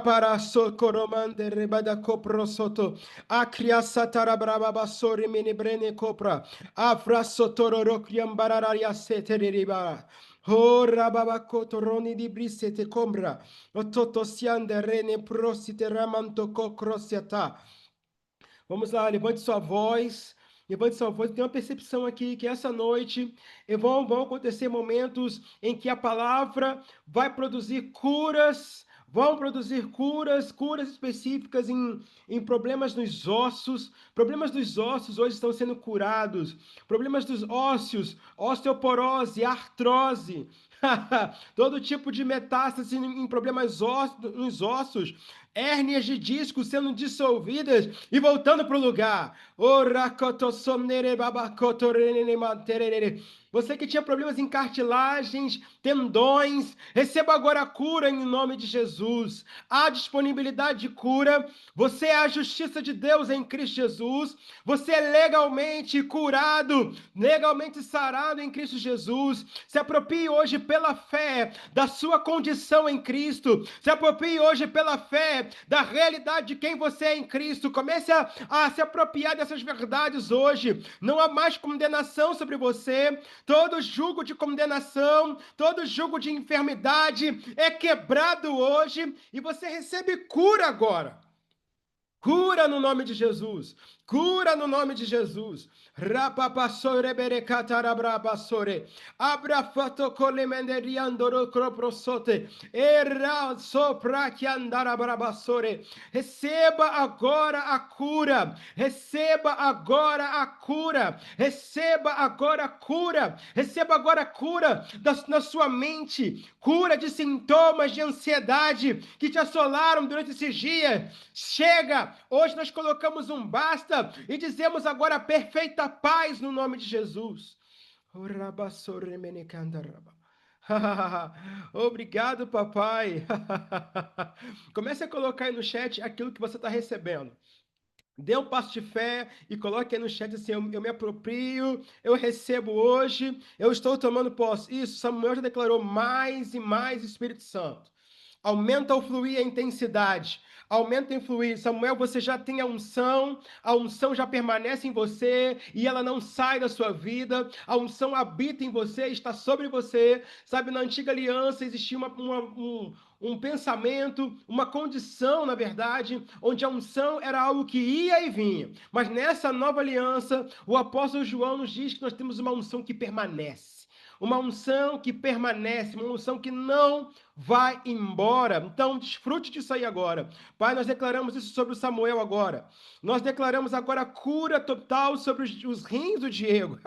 Para socoromande rebada copro soto. Acria satara braba basori mini brene copra. Afra sotoro rocriam barararia seteribara. Oh, rababacoto roni di brisete combra. Ototo siande rene prosite ramanto cocrosiata. Vamos lá, levante sua voz. Levante sua voz. Tem uma percepção aqui que essa noite vão acontecer momentos em que a palavra vai produzir curas. Vão produzir curas específicas em problemas nos ossos. Problemas dos ossos hoje estão sendo curados. Problemas dos ósseos, osteoporose, artrose. Todo tipo de metástase em problemas nos ossos, hérnias de disco sendo dissolvidas e voltando para o lugar. Você que tinha problemas em cartilagens, tendões, receba agora a cura em nome de Jesus. Há disponibilidade de cura. Você é a justiça de Deus em Cristo Jesus. Você é legalmente curado, legalmente sarado em Cristo Jesus. Se aproprie hoje pela fé da sua condição em Cristo. Se aproprie hoje pela fé da realidade de quem você é em Cristo. Comece a se apropriar dessas verdades hoje. Não há mais condenação sobre você. Todo jugo de condenação, todo jugo de enfermidade é quebrado hoje e você recebe cura agora. Cura no nome de Jesus. Cura no nome de Jesus. Rapapassore berecatarabrabasore. Abra fatocolemenderiandoro croprosote. Era sopra que andarabrabasore. Receba agora a cura. Receba agora a cura. Receba agora a cura. Receba agora a cura na sua mente. Cura de sintomas de ansiedade que te assolaram durante esses dias. Chega! Hoje nós colocamos um basta e dizemos agora perfeita paz no nome de Jesus. Obrigado, papai. Comece a colocar aí no chat aquilo que você está recebendo. Dê um passo de fé e coloque aí no chat assim: eu me aproprio, eu recebo hoje, eu estou tomando posse. Isso, Samuel já declarou mais e mais Espírito Santo. Aumenta o fluir, a intensidade. Aumenta em fluir. Samuel, você já tem a unção já permanece em você e ela não sai da sua vida. A unção habita em você, está sobre você. Sabe, na antiga aliança existia um pensamento, uma condição, na verdade, onde a unção era algo que ia e vinha. Mas nessa nova aliança, o apóstolo João nos diz que nós temos uma unção que permanece. Uma unção que permanece, uma unção que não vai embora. Então, desfrute disso aí agora. Pai, nós declaramos isso sobre o Samuel agora. Nós declaramos agora cura total sobre os rins do Diego.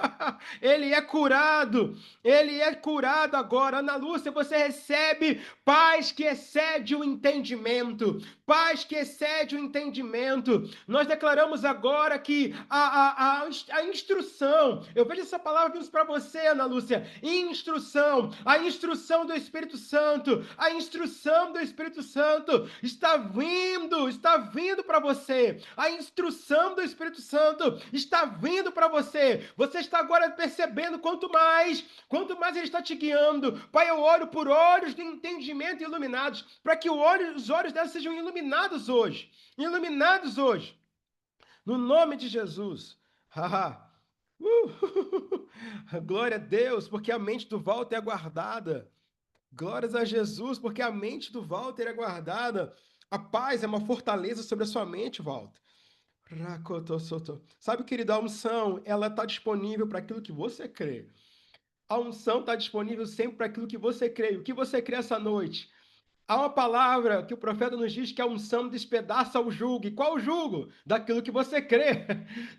Ele é curado. Ele é curado agora. Ana Lúcia, você recebe paz que excede o entendimento. Paz que excede o entendimento. Nós declaramos agora que a instrução, eu vejo essa palavra vindo para você, Ana Lúcia, instrução, a instrução do Espírito Santo, a instrução do Espírito Santo está vindo para você. A instrução do Espírito Santo está vindo para você. Você está agora percebendo quanto mais ele está te guiando. Pai, eu oro por olhos de entendimento iluminados, para que os olhos dela sejam iluminados hoje. Iluminados hoje. No nome de Jesus. Haha. Glória a Deus, porque a mente do Walter é guardada. Glórias a Jesus, porque a mente do Walter é guardada. A paz é uma fortaleza sobre a sua mente, Walter. Rakotosoto. Sabe, querido, a unção, ela está disponível para aquilo que você crê. A unção está disponível sempre para aquilo que você crê. O que você crê essa noite? Há uma palavra que o profeta nos diz que a unção despedaça o jugo. E qual o jugo? Daquilo que você crê.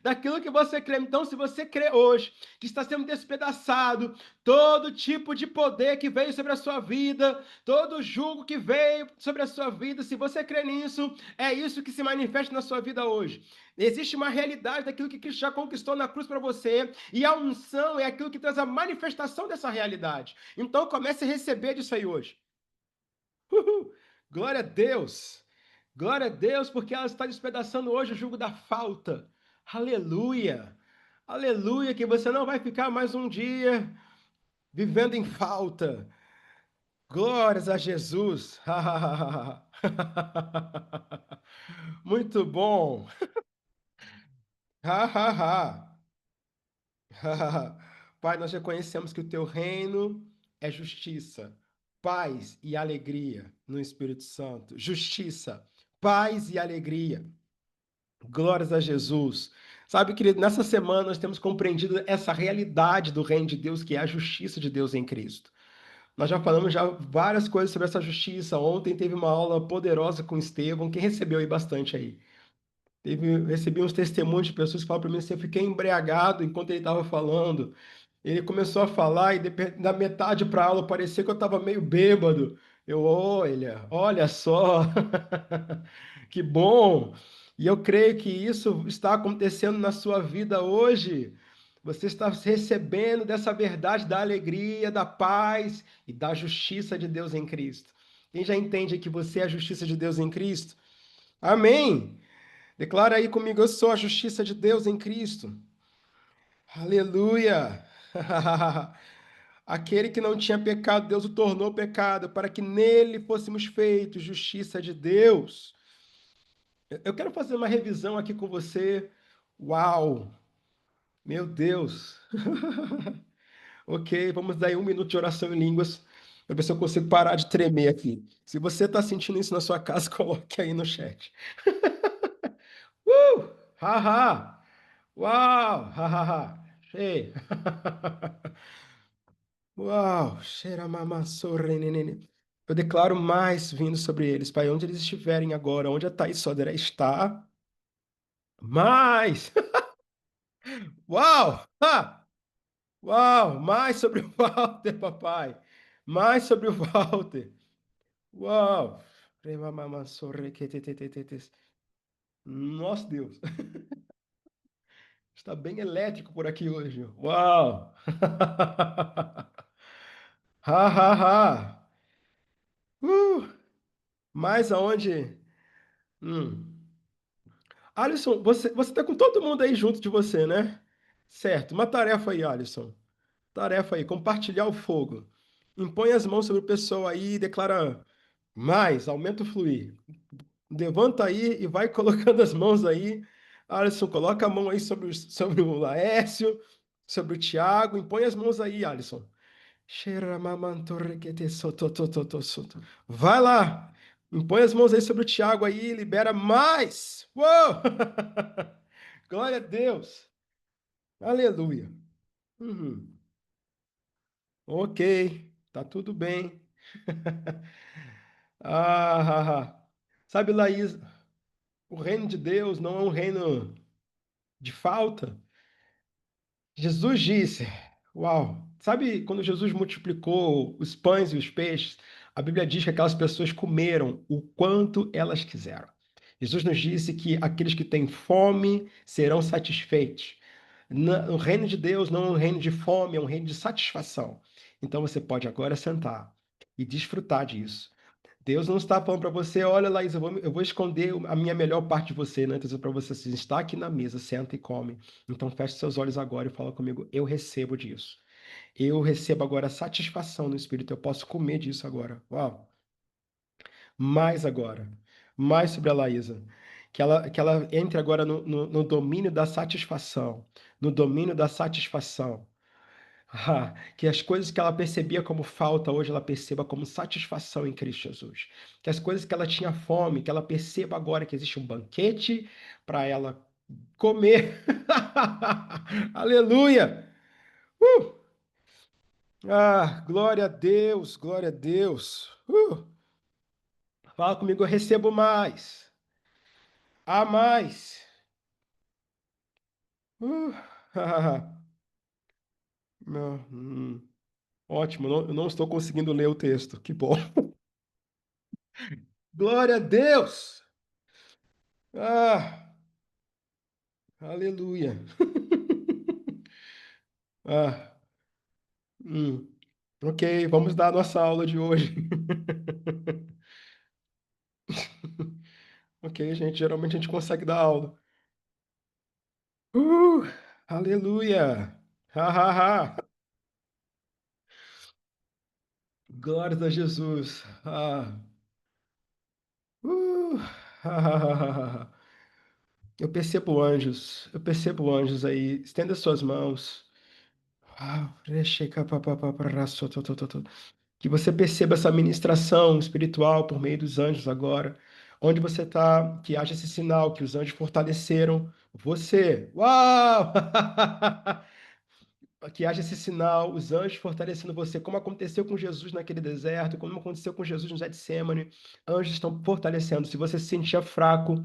Daquilo que você crê. Então, se você crê hoje que está sendo despedaçado todo tipo de poder que veio sobre a sua vida, todo jugo que veio sobre a sua vida, se você crê nisso, é isso que se manifesta na sua vida hoje. Existe uma realidade daquilo que Cristo já conquistou na cruz para você, e a unção é aquilo que traz a manifestação dessa realidade. Então, comece a receber disso aí hoje. Uhul. Glória a Deus. Glória a Deus, porque ela está despedaçando hoje o jugo da falta. Aleluia. Aleluia, que você não vai ficar mais um dia vivendo em falta. Glórias a Jesus. Muito bom. Ha, ha, ha. Pai, nós reconhecemos que o teu reino é justiça, paz e alegria no Espírito Santo. Justiça, paz e alegria. Glórias a Jesus. Sabe, querido, nessa semana nós temos compreendido essa realidade do reino de Deus, que é a justiça de Deus em Cristo. Nós já falamos já várias coisas sobre essa justiça. Ontem teve uma aula poderosa com Estevão, que recebeu aí bastante aí. Recebi uns testemunhos de pessoas que falaram para mim assim, eu fiquei embriagado enquanto ele estava falando. Ele começou a falar e da metade para a aula parecia que eu estava meio bêbado. Eu, olha só, que bom! E eu creio que isso está acontecendo na sua vida hoje. Você está recebendo dessa verdade da alegria, da paz e da justiça de Deus em Cristo. Quem já entende que você é a justiça de Deus em Cristo? Amém! Declara aí comigo, eu sou a justiça de Deus em Cristo. Aleluia! Aquele que não tinha pecado, Deus o tornou pecado, para que nele fôssemos feitos justiça de Deus. Eu quero fazer uma revisão aqui com você. Uau! Meu Deus! Ok, vamos dar aí 1 minuto de oração em línguas, para ver se eu consigo parar de tremer aqui. Se você está sentindo isso na sua casa, coloque aí no chat. Haha! Uau! Hahaha! Ei! Uau! Xeramamaçorrenenene. Eu declaro mais vindo sobre eles, Pai, onde eles estiverem agora, onde a Thaís Sodera está, mais! Uau! Ha! Uau! Mais sobre o Walter, papai! Mais sobre o Walter! Uau! Remamamaçorrequetetetetes. Nossa, Deus! Está bem elétrico por aqui hoje. Uau! Ha, ha, ha! Mais aonde? Hum. Alisson, você tá com todo mundo aí junto de você, né? Certo. Uma tarefa aí, Alisson. Tarefa aí, compartilhar o fogo. Impõe as mãos sobre o pessoal aí e declara mais, aumenta o fluir. Levanta aí e vai colocando as mãos aí. Alisson, coloca a mão aí sobre o Laércio, sobre o Tiago. Impõe as mãos aí, Alisson. Xeramamantorrequetesototototosoto. Vai lá. Impõe as mãos aí sobre o Tiago aí, libera mais. Uou! Glória a Deus. Aleluia. Uhum. Ok, tá tudo bem. Sabe, Laís, o reino de Deus não é um reino de falta. Jesus disse, uau, sabe quando Jesus multiplicou os pães e os peixes, a Bíblia diz que aquelas pessoas comeram o quanto elas quiseram. Jesus nos disse que aqueles que têm fome serão satisfeitos. O reino de Deus não é um reino de fome, é um reino de satisfação. Então você pode agora sentar e desfrutar disso. Deus não está falando para você, olha, Laís, eu vou esconder a minha melhor parte de você, né? Então, para você assim, está aqui na mesa, senta e come. Então, feche seus olhos agora e fala comigo, eu recebo disso. Eu recebo agora satisfação no Espírito, eu posso comer disso agora. Uau! Mais agora. Mais sobre a Laísa. Que ela entre agora no domínio da satisfação. No domínio da satisfação. Que as coisas que ela percebia como falta, hoje ela perceba como satisfação em Cristo Jesus. Que as coisas que ela tinha fome, que ela perceba agora que existe um banquete para ela comer. Aleluia! Uh! Glória a Deus, glória a Deus. Fala comigo, eu recebo mais. A mais. Uh! Não, ótimo, eu não estou conseguindo ler o texto. Que bom. Glória a Deus! Ah, aleluia. Ah, hum. Ok, vamos dar a nossa aula de hoje. Ok, gente, geralmente a gente consegue dar aula. Uh, aleluia. Ha, ha, ha. Glórias a Jesus. Uh, eu percebo anjos aí. Estenda suas mãos. Que você perceba essa ministração espiritual por meio dos anjos agora. Onde você está, que haja esse sinal que os anjos fortaleceram você. Uau! Que haja esse sinal, os anjos fortalecendo você, como aconteceu com Jesus naquele deserto, como aconteceu com Jesus no Getsemane. Anjos estão fortalecendo. Se você se sentia fraco,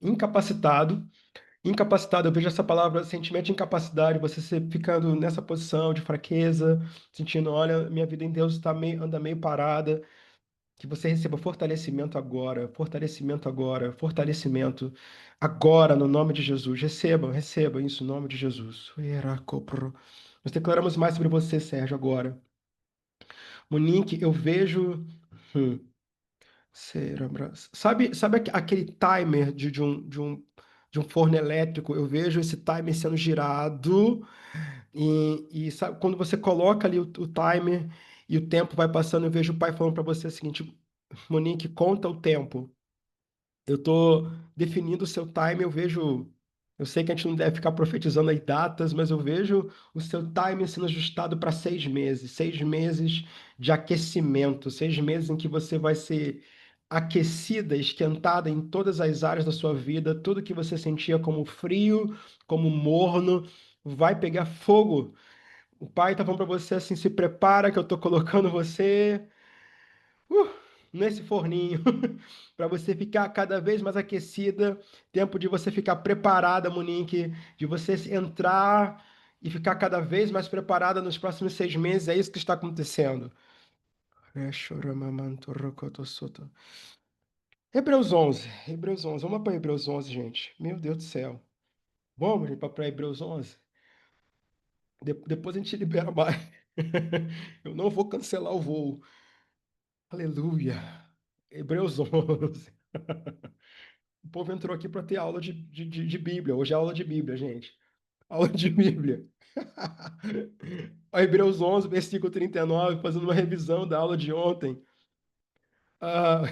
incapacitado, incapacitado, eu vejo essa palavra, sentimento de incapacidade, você ficando nessa posição de fraqueza, sentindo, olha, minha vida em Deus anda meio parada, que você receba fortalecimento agora, fortalecimento agora, no nome de Jesus. Receba isso, no nome de Jesus. Nós declaramos mais sobre você, Sérgio, agora. Monique, eu vejo. hum, sabe aquele timer de um forno elétrico? Eu vejo esse timer sendo girado e sabe, quando você coloca ali o timer e o tempo vai passando, eu vejo o pai falando para você o seguinte, Monique, conta o tempo. Eu estou definindo o seu time, eu sei que a gente não deve ficar profetizando aí datas, mas eu vejo o seu time sendo ajustado para 6 meses, 6 meses de aquecimento, 6 meses em que você vai ser aquecida, esquentada em todas as áreas da sua vida, tudo que você sentia como frio, como morno, vai pegar fogo. O pai está falando para você assim, se prepara que eu estou colocando você uh, nesse forninho, para você ficar cada vez mais aquecida, tempo de você ficar preparada, Monique, de você entrar e ficar cada vez mais preparada nos próximos 6 meses, é isso que está acontecendo. Hebreus 11, vamos para Hebreus 11, gente, meu Deus do céu, vamos para Hebreus 11, depois a gente libera mais, eu não vou cancelar o voo, aleluia, Hebreus 11. O povo entrou aqui para ter aula de Bíblia. Hoje é aula de Bíblia, gente. Aula de Bíblia. Hebreus 11, versículo 39, fazendo uma revisão da aula de ontem. Ah,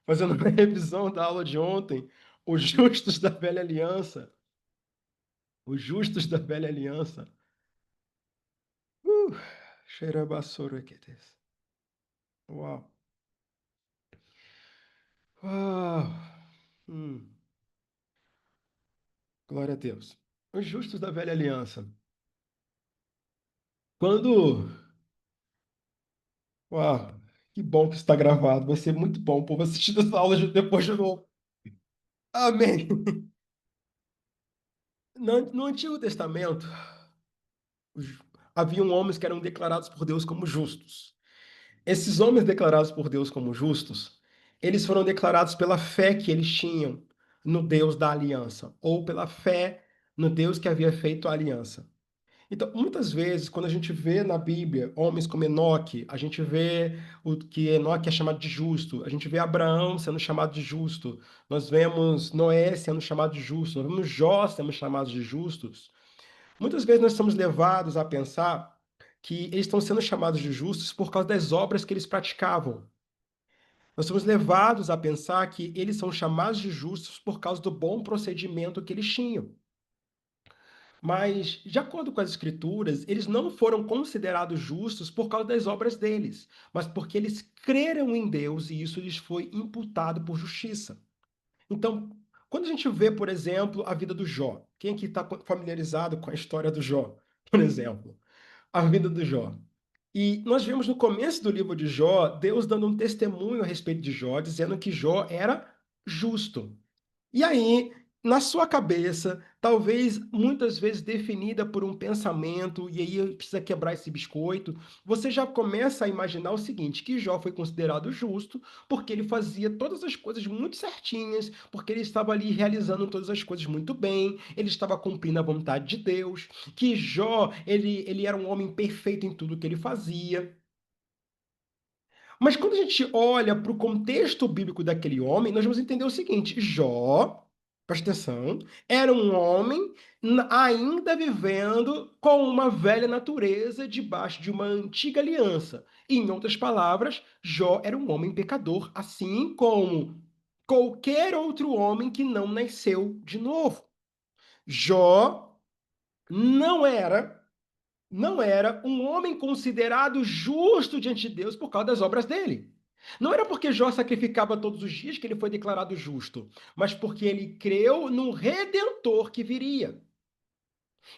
fazendo uma revisão da aula de ontem. Os justos da velha aliança. Os justos da velha aliança. Uh, Xerabassoroquetes. Uau. Uau. Hum, glória a Deus. Os justos da velha aliança. Quando Uau, que bom que está gravado. Vai ser muito bom o povo assistir essa aula depois de novo. Amém. No Antigo Testamento, os- haviam homens que eram declarados por Deus como justos. Esses homens declarados por Deus como justos, eles foram declarados pela fé que eles tinham no Deus da aliança, ou pela fé no Deus que havia feito a aliança. Então, muitas vezes, quando a gente vê na Bíblia homens como Enoque, a gente vê o que Enoque é chamado de justo, a gente vê Abraão sendo chamado de justo, nós vemos Noé sendo chamado de justo, nós vemos Jó sendo chamados de justos. Muitas vezes nós somos levados a pensar que eles estão sendo chamados de justos por causa das obras que eles praticavam. Nós somos levados a pensar que eles são chamados de justos por causa do bom procedimento que eles tinham. Mas, de acordo com as Escrituras, eles não foram considerados justos por causa das obras deles, mas porque eles creram em Deus e isso lhes foi imputado por justiça. Então, quando a gente vê, por exemplo, a vida do Jó, quem aqui está familiarizado com a história do Jó, por exemplo, a vida do Jó. E nós vemos no começo do livro de Jó, Deus dando um testemunho a respeito de Jó, dizendo que Jó era justo. E aí, na sua cabeça, talvez muitas vezes definida por um pensamento, e aí precisa quebrar esse biscoito, você já começa a imaginar o seguinte: que Jó foi considerado justo porque ele fazia todas as coisas muito certinhas, porque ele estava ali realizando todas as coisas muito bem, ele estava cumprindo a vontade de Deus, que Jó, ele era um homem perfeito em tudo que ele fazia. Mas quando a gente olha para o contexto bíblico daquele homem, nós vamos entender o seguinte: Jó, Presta atenção, era um homem ainda vivendo com uma velha natureza debaixo de uma antiga aliança. Em outras palavras, Jó era um homem pecador, assim como qualquer outro homem que não nasceu de novo. Jó não era não era um homem considerado justo diante de Deus por causa das obras dele. Não era porque Jó sacrificava todos os dias que ele foi declarado justo, mas porque ele creu no Redentor que viria.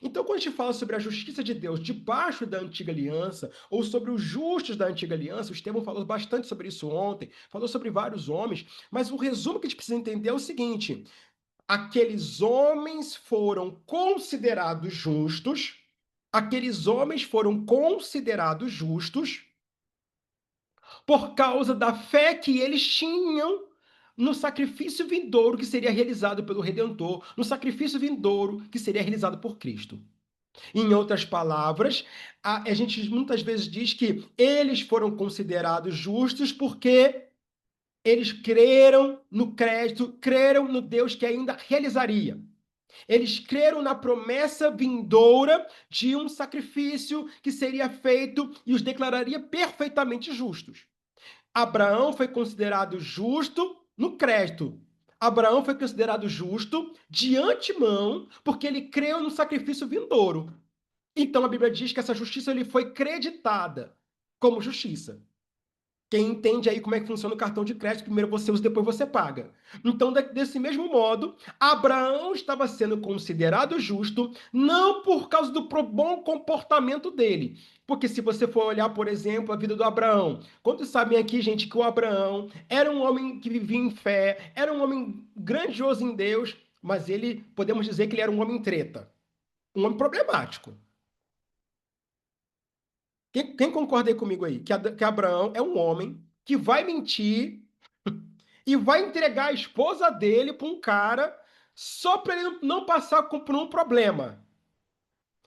Então, quando a gente fala sobre a justiça de Deus debaixo da antiga aliança, ou sobre os justos da antiga aliança, o Estevão falou bastante sobre isso ontem, falou sobre vários homens, mas o resumo que a gente precisa entender é o seguinte: aqueles homens foram considerados justos, aqueles homens foram considerados justos por causa da fé que eles tinham no sacrifício vindouro que seria realizado pelo Redentor, no sacrifício vindouro que seria realizado por Cristo. Em outras palavras, a gente muitas vezes diz que eles foram considerados justos porque eles creram no crédito, creram no Deus que ainda realizaria. Eles creram na promessa vindoura de um sacrifício que seria feito e os declararia perfeitamente justos. Abraão foi considerado justo no crédito. Abraão foi considerado justo de antemão, porque ele creu no sacrifício vindouro. Então a Bíblia diz que essa justiça lhe foi creditada como justiça. Quem entende aí como é que funciona o cartão de crédito, primeiro você usa, depois você paga. Então, desse mesmo modo, Abraão estava sendo considerado justo, não por causa do bom comportamento dele. Porque se você for olhar, por exemplo, a vida do Abraão, quantos sabem aqui, gente, que o Abraão era um homem que vivia em fé, era um homem grandioso em Deus, mas ele, podemos dizer que ele era um homem treta, um homem problemático. Quem concorda aí comigo aí? Que Abraão é um homem que vai mentir e vai entregar a esposa dele para um cara só para ele não passar por um problema.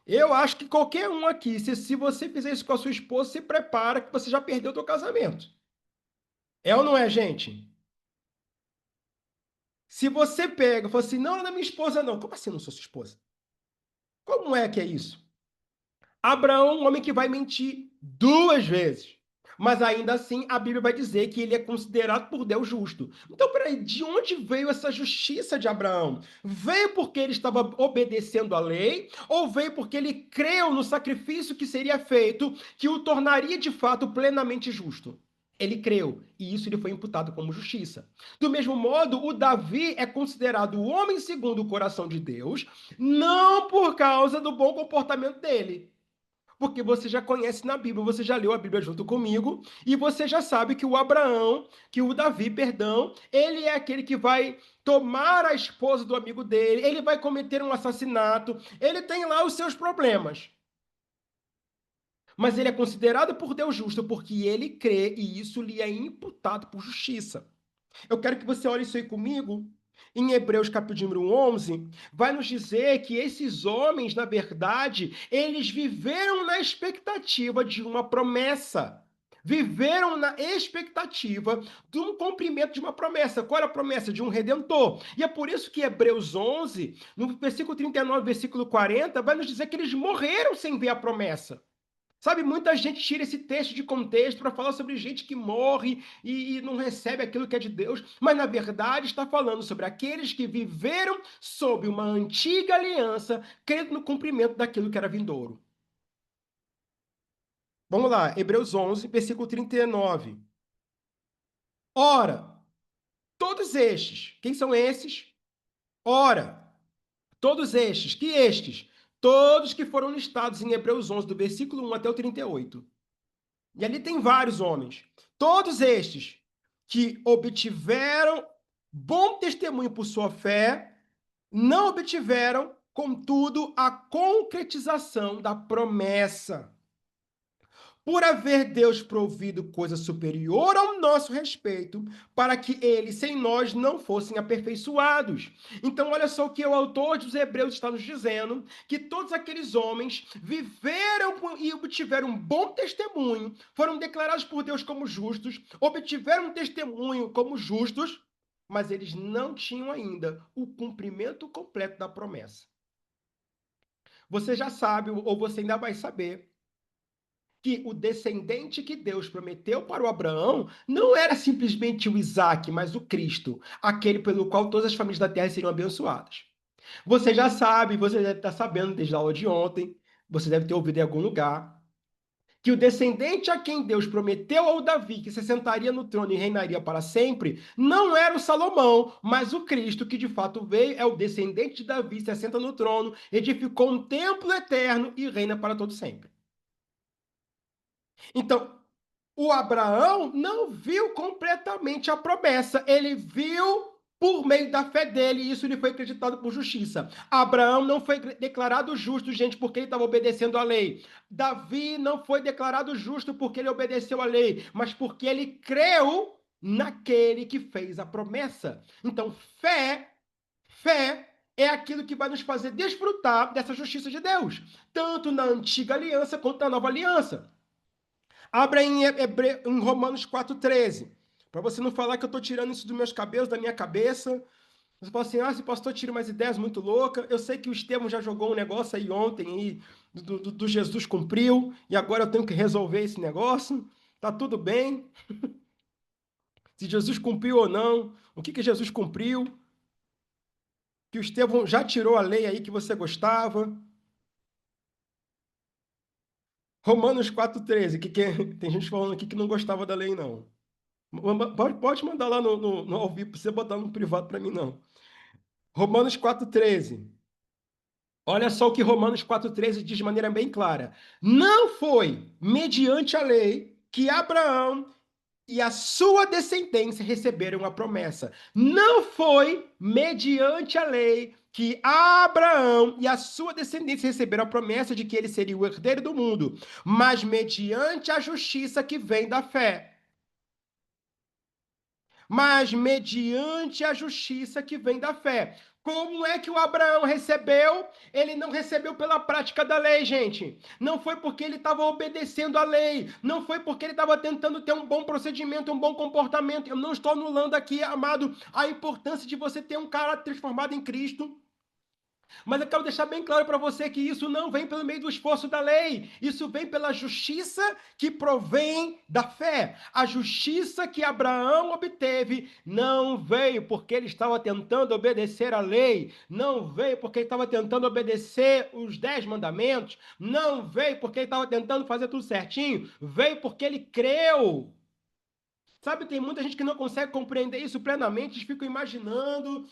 Eu acho que qualquer um aqui, se você fizer isso com a sua esposa, se prepara que você já perdeu o seu casamento. É ou não é, gente? Se você pega e fala assim, não, não é minha esposa, não. Como assim não sou sua esposa? Como é que é isso? Abraão é um homem que vai mentir duas vezes. Mas ainda assim, a Bíblia vai dizer que ele é considerado por Deus justo. Então, peraí, de onde veio essa justiça de Abraão? Veio porque ele estava obedecendo à lei? Ou veio porque ele creu no sacrifício que seria feito, que o tornaria de fato plenamente justo? Ele creu, e isso lhe foi imputado como justiça. Do mesmo modo, o Davi é considerado o homem segundo o coração de Deus, não por causa do bom comportamento dele, porque você já conhece na Bíblia, você já leu a Bíblia junto comigo, e você já sabe que o Abraão, que o Davi, perdão, ele é aquele que vai tomar a esposa do amigo dele, ele vai cometer um assassinato, ele tem lá os seus problemas. Mas ele é considerado por Deus justo porque ele crê e isso lhe é imputado por justiça. Eu quero que você olhe isso aí comigo. Em Hebreus capítulo 11, vai nos dizer que esses homens, na verdade, eles viveram na expectativa de uma promessa. Viveram na expectativa de um cumprimento de uma promessa. Qual era a promessa? De um redentor. E é por isso que Hebreus 11, no versículo 39, versículo 40, vai nos dizer que eles morreram sem ver a promessa. Sabe, muita gente tira esse texto de contexto para falar sobre gente que morre e não recebe aquilo que é de Deus, mas na verdade está falando sobre aqueles que viveram sob uma antiga aliança, crendo no cumprimento daquilo que era vindouro. Vamos lá, Hebreus 11, versículo 39. Ora, todos estes, quem são esses? Ora, todos estes, que estes? Todos que foram listados em Hebreus 11, do versículo 1 até o 38. E ali tem vários homens. Todos estes que obtiveram bom testemunho por sua fé, não obtiveram, contudo, a concretização da promessa. Por haver Deus provido coisa superior ao nosso respeito, para que eles, sem nós, não fossem aperfeiçoados. Então, olha só o que o autor dos Hebreus está nos dizendo, que todos aqueles homens viveram e obtiveram um bom testemunho, foram declarados por Deus como justos, obtiveram um testemunho como justos, mas eles não tinham ainda o cumprimento completo da promessa. Você já sabe, ou você ainda vai saber, que o descendente que Deus prometeu para o Abraão não era simplesmente o Isaac, mas o Cristo, aquele pelo qual todas as famílias da terra seriam abençoadas. Você já sabe, você deve estar sabendo desde a aula de ontem, você deve ter ouvido em algum lugar, que o descendente a quem Deus prometeu ao Davi que se sentaria no trono e reinaria para sempre, não era o Salomão, mas o Cristo que de fato veio, é o descendente de Davi, se assenta no trono, edificou um templo eterno e reina para todo sempre. Então, o Abraão não viu completamente a promessa, ele viu por meio da fé dele, e isso lhe foi acreditado por justiça. Abraão não foi declarado justo, gente, porque ele estava obedecendo à lei. Davi não foi declarado justo porque ele obedeceu à lei, mas porque ele creu naquele que fez a promessa. Então, fé é aquilo que vai nos fazer desfrutar dessa justiça de Deus, tanto na antiga aliança quanto na nova aliança. Abra em Romanos 4,13. Para você não falar que eu estou tirando isso dos meus cabelos, da minha cabeça. Você fala assim, esse pastor tira umas ideias muito loucas. Eu sei que o Estevão já jogou um negócio aí ontem, aí, do Jesus cumpriu, e agora eu tenho que resolver esse negócio. Tá tudo bem. Se Jesus cumpriu ou não. O que Jesus cumpriu? Que o Estevão já tirou a lei aí que você gostava. Romanos 4,13. Tem gente falando aqui que não gostava da lei, não. Pode mandar lá no ao vivo, você botar no privado para mim, não. Romanos 4,13. Olha só o que Romanos 4,13 diz de maneira bem clara. Não foi mediante a lei que Abraão e a sua descendência receberam a promessa. Não foi mediante a lei que Abraão e a sua descendência receberam a promessa de que ele seria o herdeiro do mundo, mas mediante a justiça que vem da fé. Mas mediante a justiça que vem da fé. Como é que o Abraão recebeu? Ele não recebeu pela prática da lei, gente. Não foi porque ele estava obedecendo à lei. Não foi porque ele estava tentando ter um bom procedimento, um bom comportamento. Eu não estou anulando aqui, amado, a importância de você ter um caráter transformado em Cristo. Mas eu quero deixar bem claro para você que isso não vem pelo meio do esforço da lei. Isso vem pela justiça que provém da fé. A justiça que Abraão obteve não veio porque ele estava tentando obedecer à lei. Não veio porque ele estava tentando obedecer os 10 mandamentos. Não veio porque ele estava tentando fazer tudo certinho. Veio porque ele creu. Sabe, tem muita gente que não consegue compreender isso plenamente, eles ficam imaginando,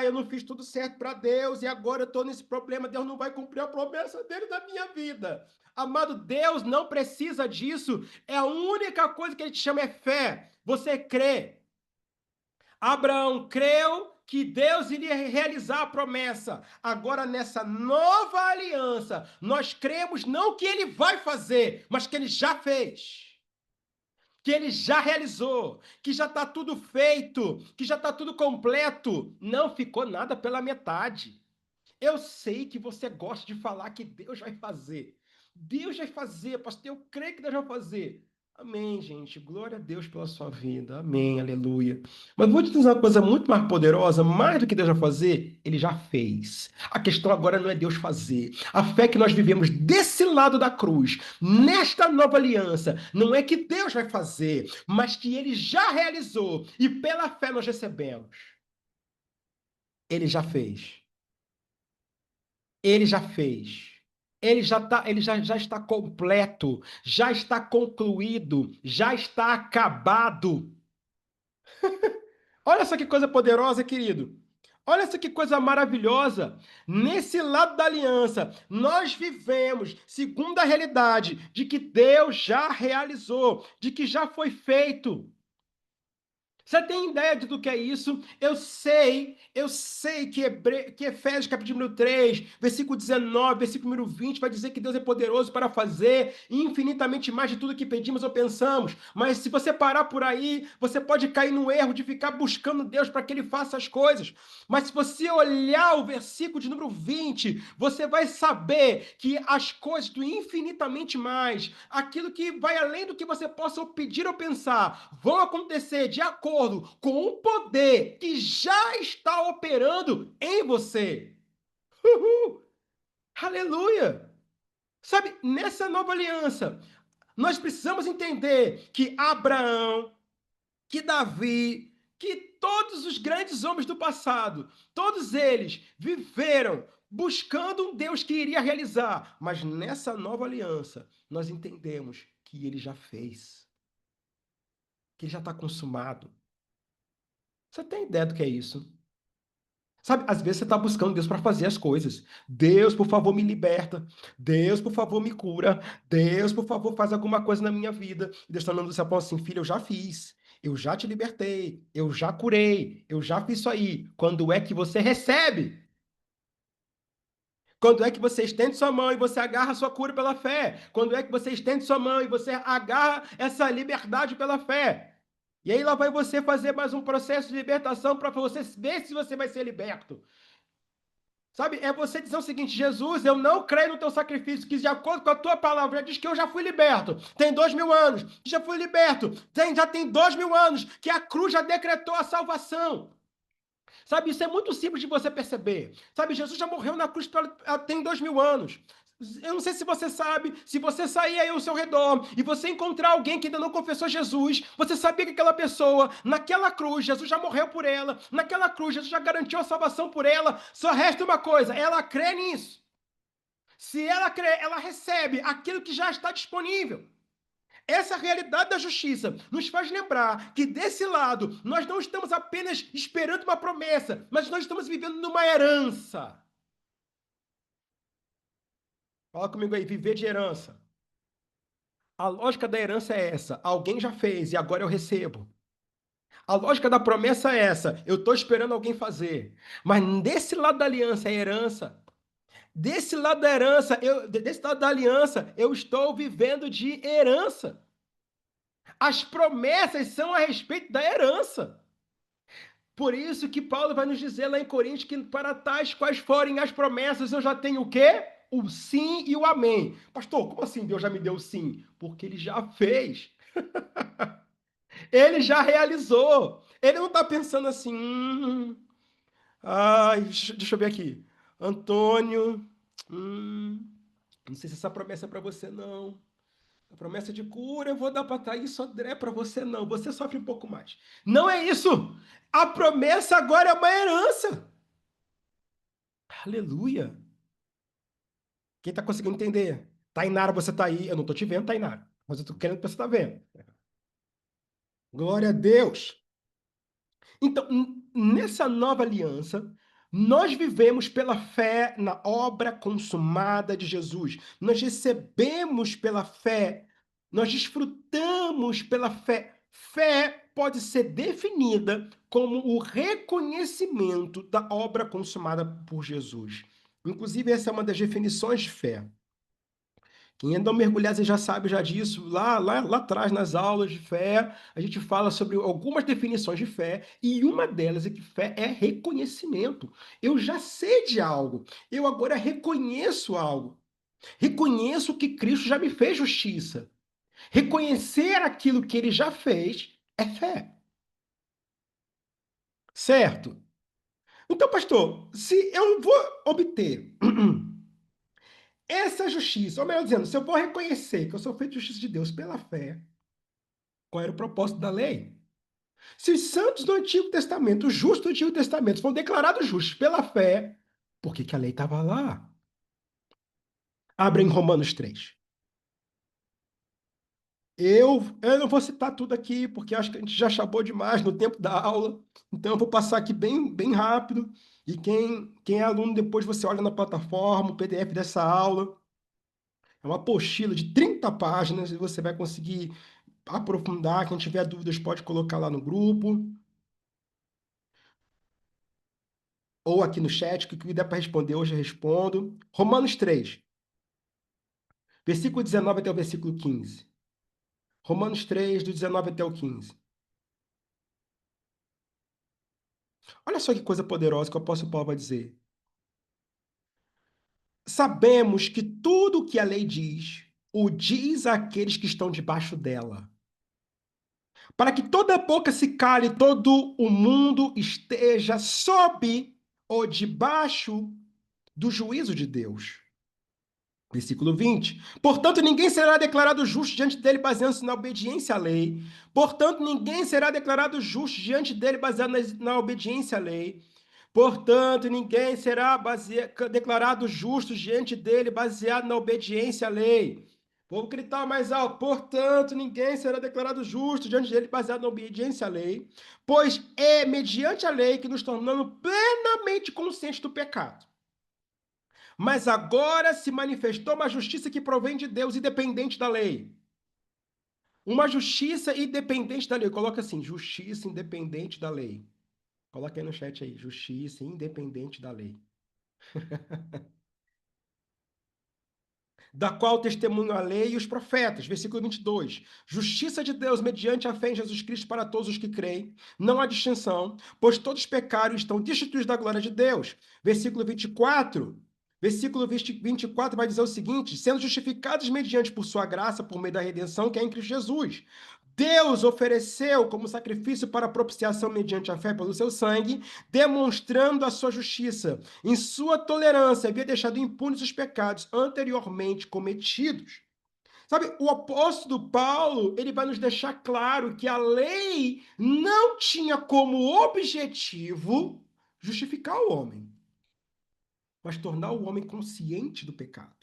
eu não fiz tudo certo para Deus e agora eu estou nesse problema, Deus não vai cumprir a promessa dele na minha vida. Amado, Deus não precisa disso, é a única coisa que ele te chama é fé, você crê. Abraão creu que Deus iria realizar a promessa. Agora, nessa nova aliança, nós cremos não que ele vai fazer, mas que ele já fez, que ele já realizou, que já está tudo feito, que já está tudo completo. Não ficou nada pela metade. Eu sei que você gosta de falar que Deus vai fazer. Deus vai fazer, pastor, eu creio que Deus vai fazer. Amém, gente. Glória a Deus pela sua vida. Amém, aleluia. Mas vou te dizer uma coisa muito mais poderosa, mais do que Deus vai fazer, ele já fez. A questão agora não é Deus fazer. A fé que nós vivemos desse lado da cruz, nesta nova aliança, não é que Deus vai fazer, mas que ele já realizou e pela fé nós recebemos. Ele já fez. Ele já fez. Ele já está completo, já está concluído, já está acabado. Olha só que coisa poderosa, querido. Olha só que coisa maravilhosa. Nesse lado da aliança, nós vivemos segundo a realidade de que Deus já realizou, de que já foi feito. Você tem ideia do que é isso? Eu sei que Efésios capítulo 3, versículo 19, versículo número 20, vai dizer que Deus é poderoso para fazer infinitamente mais de tudo que pedimos ou pensamos. Mas se você parar por aí, você pode cair no erro de ficar buscando Deus para que Ele faça as coisas. Mas se você olhar o versículo de número 20, você vai saber que as coisas do infinitamente mais, aquilo que vai além do que você possa pedir ou pensar, vão acontecer de acordo acordo com o poder que já está operando em você. Uhul! Aleluia! Sabe, nessa nova aliança, nós precisamos entender que Abraão, que Davi, que todos os grandes homens do passado, todos eles viveram buscando um Deus que iria realizar. Mas nessa nova aliança, nós entendemos que ele já fez, que ele já está consumado. Você tem ideia do que é isso? Sabe, às vezes você está buscando Deus para fazer as coisas. Deus, por favor, me liberta. Deus, por favor, me cura. Deus, por favor, faz alguma coisa na minha vida. E Deus está dando essa assim, filho, eu já fiz. Eu já te libertei. Eu já curei. Eu já fiz isso aí. Quando é que você recebe? Quando é que você estende sua mão e você agarra a sua cura pela fé? Quando é que você estende sua mão e você agarra essa liberdade pela fé? E aí lá vai você fazer mais um processo de libertação para você ver se você vai ser liberto. Sabe, é você dizer o seguinte: Jesus, eu não creio no teu sacrifício, que de acordo com a tua palavra, diz que eu já fui liberto. Tem 2000 anos, que já fui liberto. Já tem 2000 anos que a cruz já decretou a salvação. Sabe, isso é muito simples de você perceber. Sabe, Jesus já morreu na cruz tem 2000 anos. Eu não sei se você sabe, se você sair aí ao seu redor e você encontrar alguém que ainda não confessou Jesus, você sabia que aquela pessoa, naquela cruz, Jesus já morreu por ela, naquela cruz, Jesus já garantiu a salvação por ela. Só resta uma coisa: ela crê nisso. Se ela crê, ela recebe aquilo que já está disponível. Essa realidade da justiça nos faz lembrar que desse lado nós não estamos apenas esperando uma promessa, mas nós estamos vivendo numa herança. Fala comigo aí, viver de herança. A lógica da herança é essa: alguém já fez e agora eu recebo. A lógica da promessa é essa: eu estou esperando alguém fazer. Mas desse lado da aliança é herança. Desse lado da herança, desse lado da aliança, eu estou vivendo de herança. As promessas são a respeito da herança. Por isso que Paulo vai nos dizer lá em Coríntios que para tais quais forem as promessas, eu já tenho o quê? O sim e o amém. Pastor, como assim Deus já me deu o sim? Porque ele já fez. Ele já realizou. Ele não está pensando assim, ai, deixa eu ver aqui. Antônio, não sei se essa promessa é para você, não. A promessa de cura eu vou dar para Thaís Sodré, para você não. Você sofre um pouco mais. Não é isso. A promessa agora é uma herança. Aleluia. Quem está conseguindo entender? Tainara, você está aí. Eu não estou te vendo, Tainara. Mas eu estou querendo que você está vendo. Glória a Deus. Então, nessa nova aliança, nós vivemos pela fé na obra consumada de Jesus. Nós recebemos pela fé, nós desfrutamos pela fé. Fé pode ser definida como o reconhecimento da obra consumada por Jesus. Inclusive, essa é uma das definições de fé. Quem andam mergulhar, você já sabe já disso. Lá atrás, nas aulas de fé, a gente fala sobre algumas definições de fé, e uma delas é que fé é reconhecimento. Eu já sei de algo, eu agora reconheço algo. Reconheço que Cristo já me fez justiça. Reconhecer aquilo que ele já fez é fé. Certo? Então, pastor, se eu vou obter essa justiça, ou melhor dizendo, se eu vou reconhecer que eu sou feito justiça de Deus pela fé, qual era o propósito da lei? Se os santos do Antigo Testamento, os justos do Antigo Testamento, foram declarados justos pela fé, por que que a lei estava lá? Abre em Romanos 3. Eu não vou citar tudo aqui, porque acho que a gente já acabou demais no tempo da aula, então eu vou passar aqui bem rápido. E quem é aluno, depois você olha na plataforma, o PDF dessa aula. É uma apostila de 30 páginas e você vai conseguir aprofundar. Quem tiver dúvidas pode colocar lá no grupo ou aqui no chat, que o que der para responder hoje eu respondo. Romanos 3, versículo 19 até o versículo 15. Romanos 3, do 19 até o 15. Olha só que coisa poderosa que o apóstolo Paulo vai dizer. Sabemos que tudo o que a lei diz, o diz àqueles que estão debaixo dela. para que toda boca se cale, e todo o mundo esteja sob ou debaixo do juízo de Deus. Versículo 20. Portanto, ninguém será declarado justo diante dele baseando-se na obediência à lei. Portanto, ninguém será declarado justo diante dele baseado na obediência à lei. Portanto, ninguém será declarado justo diante dele baseado na obediência à lei. Vou gritar mais alto. Portanto, ninguém será declarado justo diante dele baseado na obediência à lei, pois é mediante a lei que nos tornamos plenamente conscientes do pecado. Mas agora se manifestou uma justiça que provém de Deus, independente da lei. Uma justiça independente da lei. Coloca assim, justiça independente da lei. Coloca aí no chat aí, justiça independente da lei. Da qual testemunham a lei e os profetas. Versículo 22. Justiça de Deus mediante a fé em Jesus Cristo para todos os que creem. Não há distinção, pois todos pecaram e estão destituídos da glória de Deus. Versículo 24. Versículo 24 vai dizer o seguinte: sendo justificados mediante por sua graça, por meio da redenção que é em Cristo Jesus. Deus ofereceu como sacrifício para propiciação mediante a fé pelo seu sangue, demonstrando a sua justiça. Em sua tolerância, havia deixado impunes os pecados anteriormente cometidos. Sabe, o apóstolo Paulo, ele vai nos deixar claro que a lei não tinha como objetivo justificar o homem, mas tornar o homem consciente do pecado.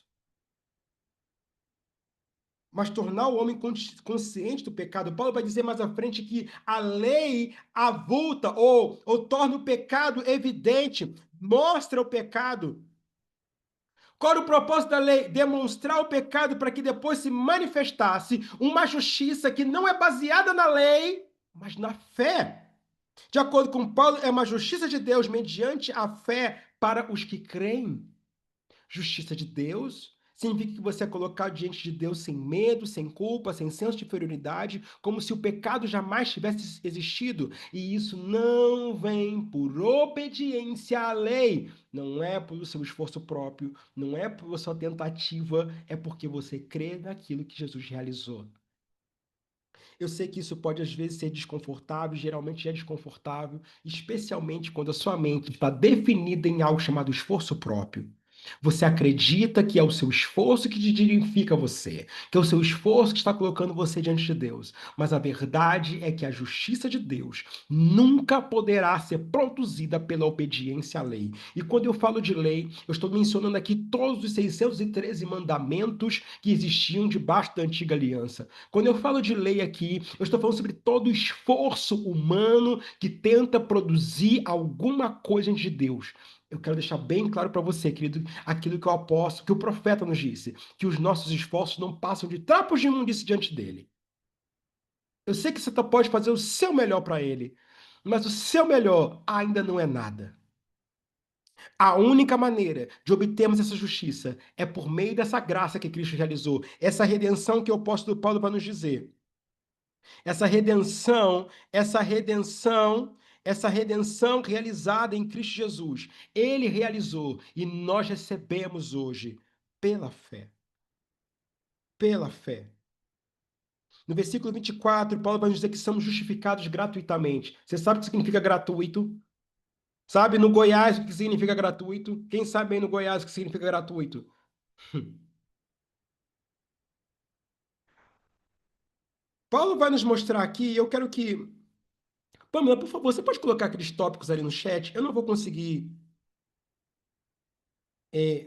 Mas tornar o homem consciente do pecado. Paulo vai dizer mais à frente que a lei avulta ou torna o pecado evidente, mostra o pecado. Qual era o propósito da lei? Demonstrar o pecado para que depois se manifestasse uma justiça que não é baseada na lei, mas na fé. De acordo com Paulo, é uma justiça de Deus mediante a fé para os que creem. Justiça de Deus significa que você é colocado diante de Deus sem medo, sem culpa, sem senso de inferioridade, como se o pecado jamais tivesse existido. E isso não vem por obediência à lei, não é pelo seu esforço próprio, não é por sua tentativa, é porque você crê naquilo que Jesus realizou. Eu sei que isso pode às vezes ser desconfortável, geralmente é desconfortável, especialmente quando a sua mente está definida em algo chamado esforço próprio. Você acredita que é o seu esforço que te dignifica você, que é o seu esforço que está colocando você diante de Deus. Mas a verdade é que a justiça de Deus nunca poderá ser produzida pela obediência à lei. E quando eu falo de lei, eu estou mencionando aqui todos os 613 mandamentos que existiam debaixo da antiga aliança. Quando eu falo de lei aqui, eu estou falando sobre todo o esforço humano que tenta produzir alguma coisa de Deus. Eu quero deixar bem claro para você, querido, aquilo que o apóstolo, que o profeta nos disse, que os nossos esforços não passam de trapos de imundície diante dele. Eu sei que você pode fazer o seu melhor para ele, mas o seu melhor ainda não é nada. A única maneira de obtermos essa justiça é por meio dessa graça que Cristo realizou, essa redenção que o apóstolo Paulo vai nos dizer. Essa redenção realizada em Cristo Jesus, ele realizou e nós recebemos hoje pela fé. Pela fé. No versículo 24, Paulo vai nos dizer que somos justificados gratuitamente. Você sabe o que significa gratuito? Sabe no Goiás o que significa gratuito? Quem sabe aí no Goiás o que significa gratuito? Paulo vai nos mostrar aqui, eu quero que. Pamela, por favor, você pode colocar aqueles tópicos ali no chat? Eu não vou conseguir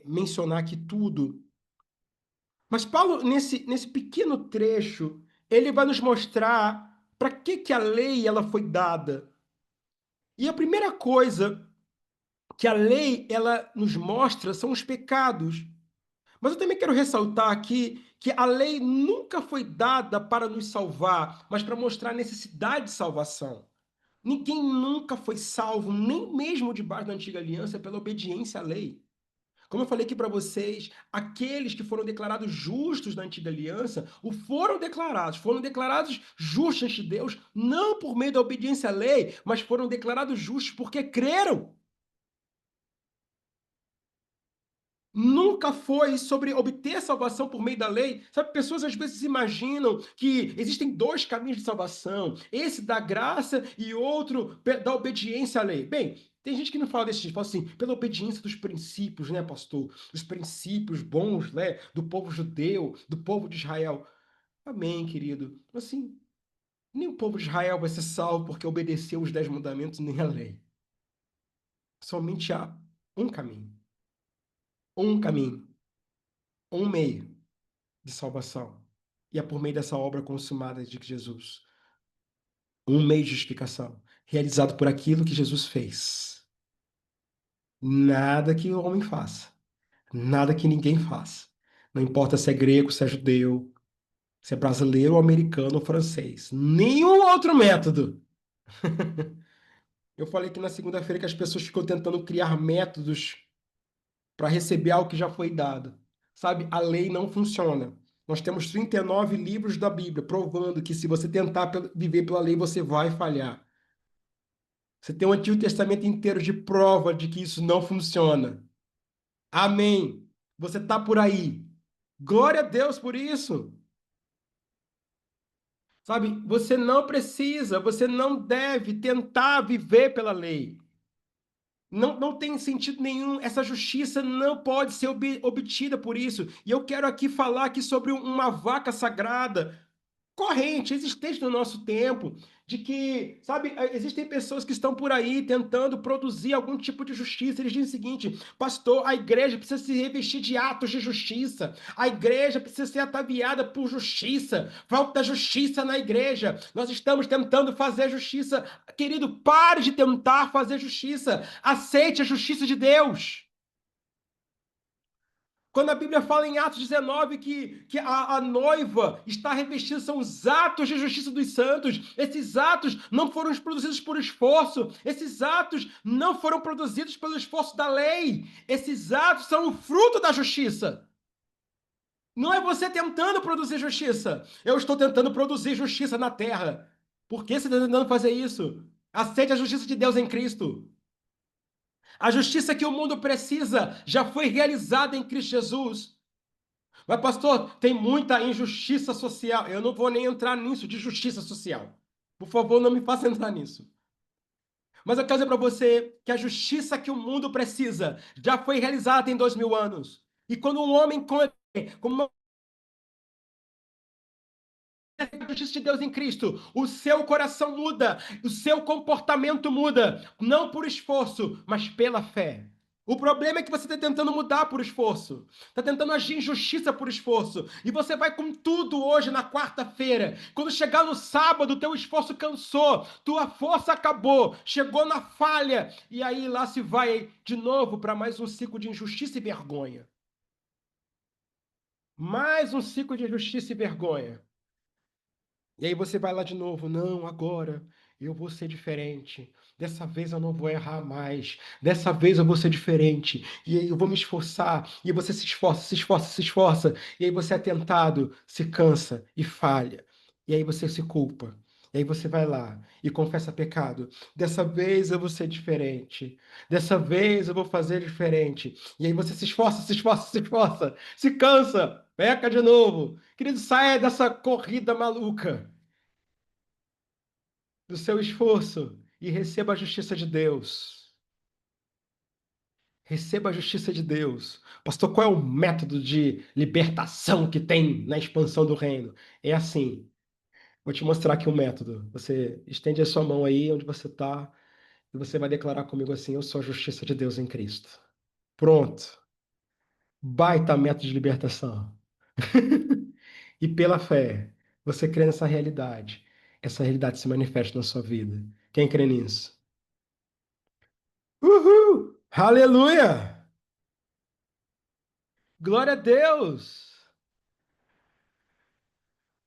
mencionar aqui tudo. Mas Paulo, nesse pequeno trecho, ele vai nos mostrar para que a lei ela foi dada. E a primeira coisa que a lei ela nos mostra são os pecados. Mas eu também quero ressaltar aqui que a lei nunca foi dada para nos salvar, mas para mostrar a necessidade de salvação. Ninguém nunca foi salvo, nem mesmo debaixo da antiga aliança, pela obediência à lei. Como eu falei aqui para vocês, aqueles que foram declarados justos na antiga aliança, foram declarados justos ante Deus, não por meio da obediência à lei, mas foram declarados justos porque creram. nunca foi sobre obter salvação por meio da lei. Sabe, pessoas às vezes imaginam que existem dois caminhos de salvação, esse da graça e outro da obediência à lei. Bem, tem gente que não fala desse tipo, fala assim, pela obediência dos princípios, né, pastor? Os princípios bons, né, do povo judeu, do povo de Israel. Amém, querido. Assim, nem o povo de Israel vai ser salvo porque obedeceu os 10 mandamentos nem a lei. Somente há um caminho, um caminho, um meio de salvação. E é por meio dessa obra consumada de Jesus. Um meio de justificação, realizado por aquilo que Jesus fez. Nada que o homem faça, nada que ninguém faça. Não importa se é grego, se é judeu, se é brasileiro, ou americano ou francês. Nenhum outro método. Eu falei que na segunda-feira que as pessoas ficam tentando criar métodos para receber algo que já foi dado. Sabe, a lei não funciona. Nós temos 39 livros da Bíblia provando que se você tentar viver pela lei, você vai falhar. Você tem o Antigo Testamento inteiro de prova de que isso não funciona. Amém. Você está por aí. Glória a Deus por isso. Sabe, você não precisa, você não deve tentar viver pela lei. Não tem sentido nenhum, essa justiça não pode ser obtida por isso. E eu quero aqui falar aqui sobre uma vaca sagrada, corrente, existente no nosso tempo, de que, sabe, existem pessoas que estão por aí tentando produzir algum tipo de justiça. Eles dizem o seguinte: pastor, a igreja precisa se revestir de atos de justiça, a igreja precisa ser ataviada por justiça, falta justiça na igreja, nós estamos tentando fazer justiça. Querido, pare de tentar fazer justiça, aceite a justiça de Deus. Quando a Bíblia fala em Atos 19 que a noiva está revestida, são os atos de justiça dos santos. Esses atos não foram produzidos por esforço. Esses atos não foram produzidos pelo esforço da lei. Esses atos são o fruto da justiça. Não é você tentando produzir justiça. Eu estou tentando produzir justiça na terra. Por que você está tentando fazer isso? Aceite a justiça de Deus em Cristo. A justiça que o mundo precisa já foi realizada em Cristo Jesus. Mas, pastor, tem muita injustiça social. Eu não vou nem entrar nisso de justiça social. Por favor, não me faça entrar nisso. Mas eu quero dizer para você que a justiça que o mundo precisa já foi realizada em 2000 anos. E quando um homem como a justiça de Deus em Cristo, o seu coração muda, o seu comportamento muda, não por esforço, mas pela fé. O problema é que você está tentando mudar por esforço, está tentando agir em justiça por esforço, e você vai com tudo hoje na quarta-feira. Quando chegar no sábado, teu esforço cansou, tua força acabou, chegou na falha, e aí lá se vai de novo para mais um ciclo de injustiça e vergonha. Mais um ciclo de injustiça e vergonha. E aí você vai lá de novo, não, agora eu vou ser diferente. Dessa vez eu não vou errar mais. Dessa vez eu vou ser diferente. E aí eu vou me esforçar. E você se esforça, se esforça, se esforça. E aí você é tentado, se cansa e falha. E aí você se culpa. E aí você vai lá e confessa pecado. Dessa vez eu vou ser diferente. Dessa vez eu vou fazer diferente. E aí você se esforça, se esforça, se esforça. Se cansa, peca de novo. Querido, saia dessa corrida maluca do seu esforço e receba a justiça de Deus. Receba a justiça de Deus. Pastor, qual é o método de libertação que tem na expansão do reino? É assim. Vou te mostrar aqui o método. Você estende a sua mão aí onde você está e você vai declarar comigo assim: eu sou a justiça de Deus em Cristo. Pronto. Baita método de libertação. E pela fé, você crê nessa realidade. Essa realidade se manifesta na sua vida. Quem crê nisso? Uhul! Aleluia! Glória a Deus!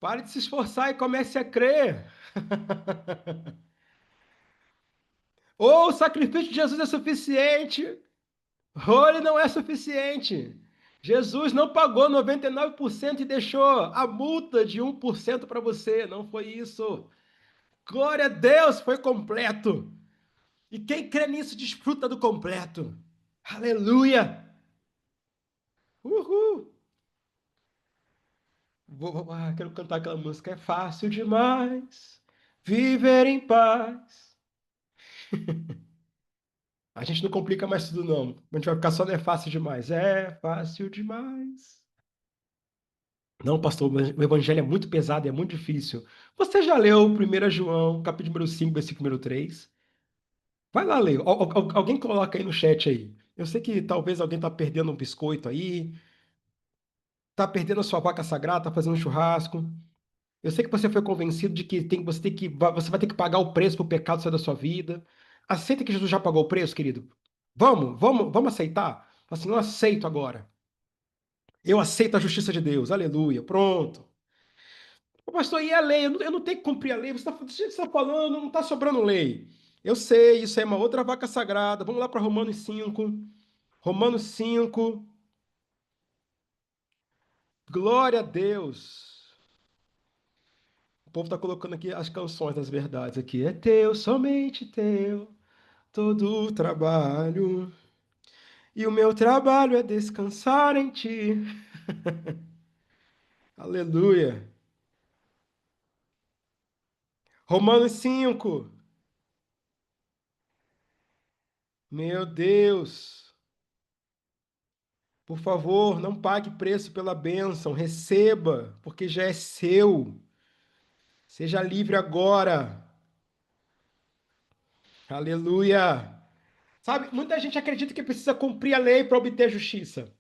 Pare de se esforçar e comece a crer. Ou o sacrifício de Jesus é suficiente, ou ele não é suficiente. Jesus não pagou 99% e deixou a multa de 1% para você. Não foi isso. Glória a Deus, foi completo. E quem crê nisso desfruta do completo. Aleluia! Uhul! Quero cantar aquela música. É fácil demais viver em paz. A gente não complica mais tudo, não. A gente vai ficar só, não é fácil demais. É fácil demais. Não, pastor, o evangelho é muito pesado, é muito difícil. Você já leu 1 João, capítulo número 5, versículo número 3? Vai lá ler. Alguém coloca aí no chat aí. Eu sei que talvez alguém está perdendo um biscoito aí, está perdendo a sua vaca sagrada, está fazendo um churrasco. Eu sei que você foi convencido de que você vai ter que pagar o preço para o pecado sair da sua vida. Aceita que Jesus já pagou o preço, querido? Vamos aceitar? Fala assim, eu aceito agora. Eu aceito a justiça de Deus. Aleluia. Pronto. Ô, pastor, e a lei? Eu não tenho que cumprir a lei. Você está falando, não está sobrando lei. Eu sei, isso é uma outra vaca sagrada. Vamos lá para Romanos 5. Romanos 5. Glória a Deus. O povo está colocando aqui as canções das verdades aqui. É teu, somente teu, todo o trabalho. E o meu trabalho é descansar em ti. Aleluia. Romanos 5. Meu Deus. Por favor, não pague preço pela bênção. Receba, porque já é seu. Seja livre agora. Aleluia. Sabe, muita gente acredita que precisa cumprir a lei para obter justiça.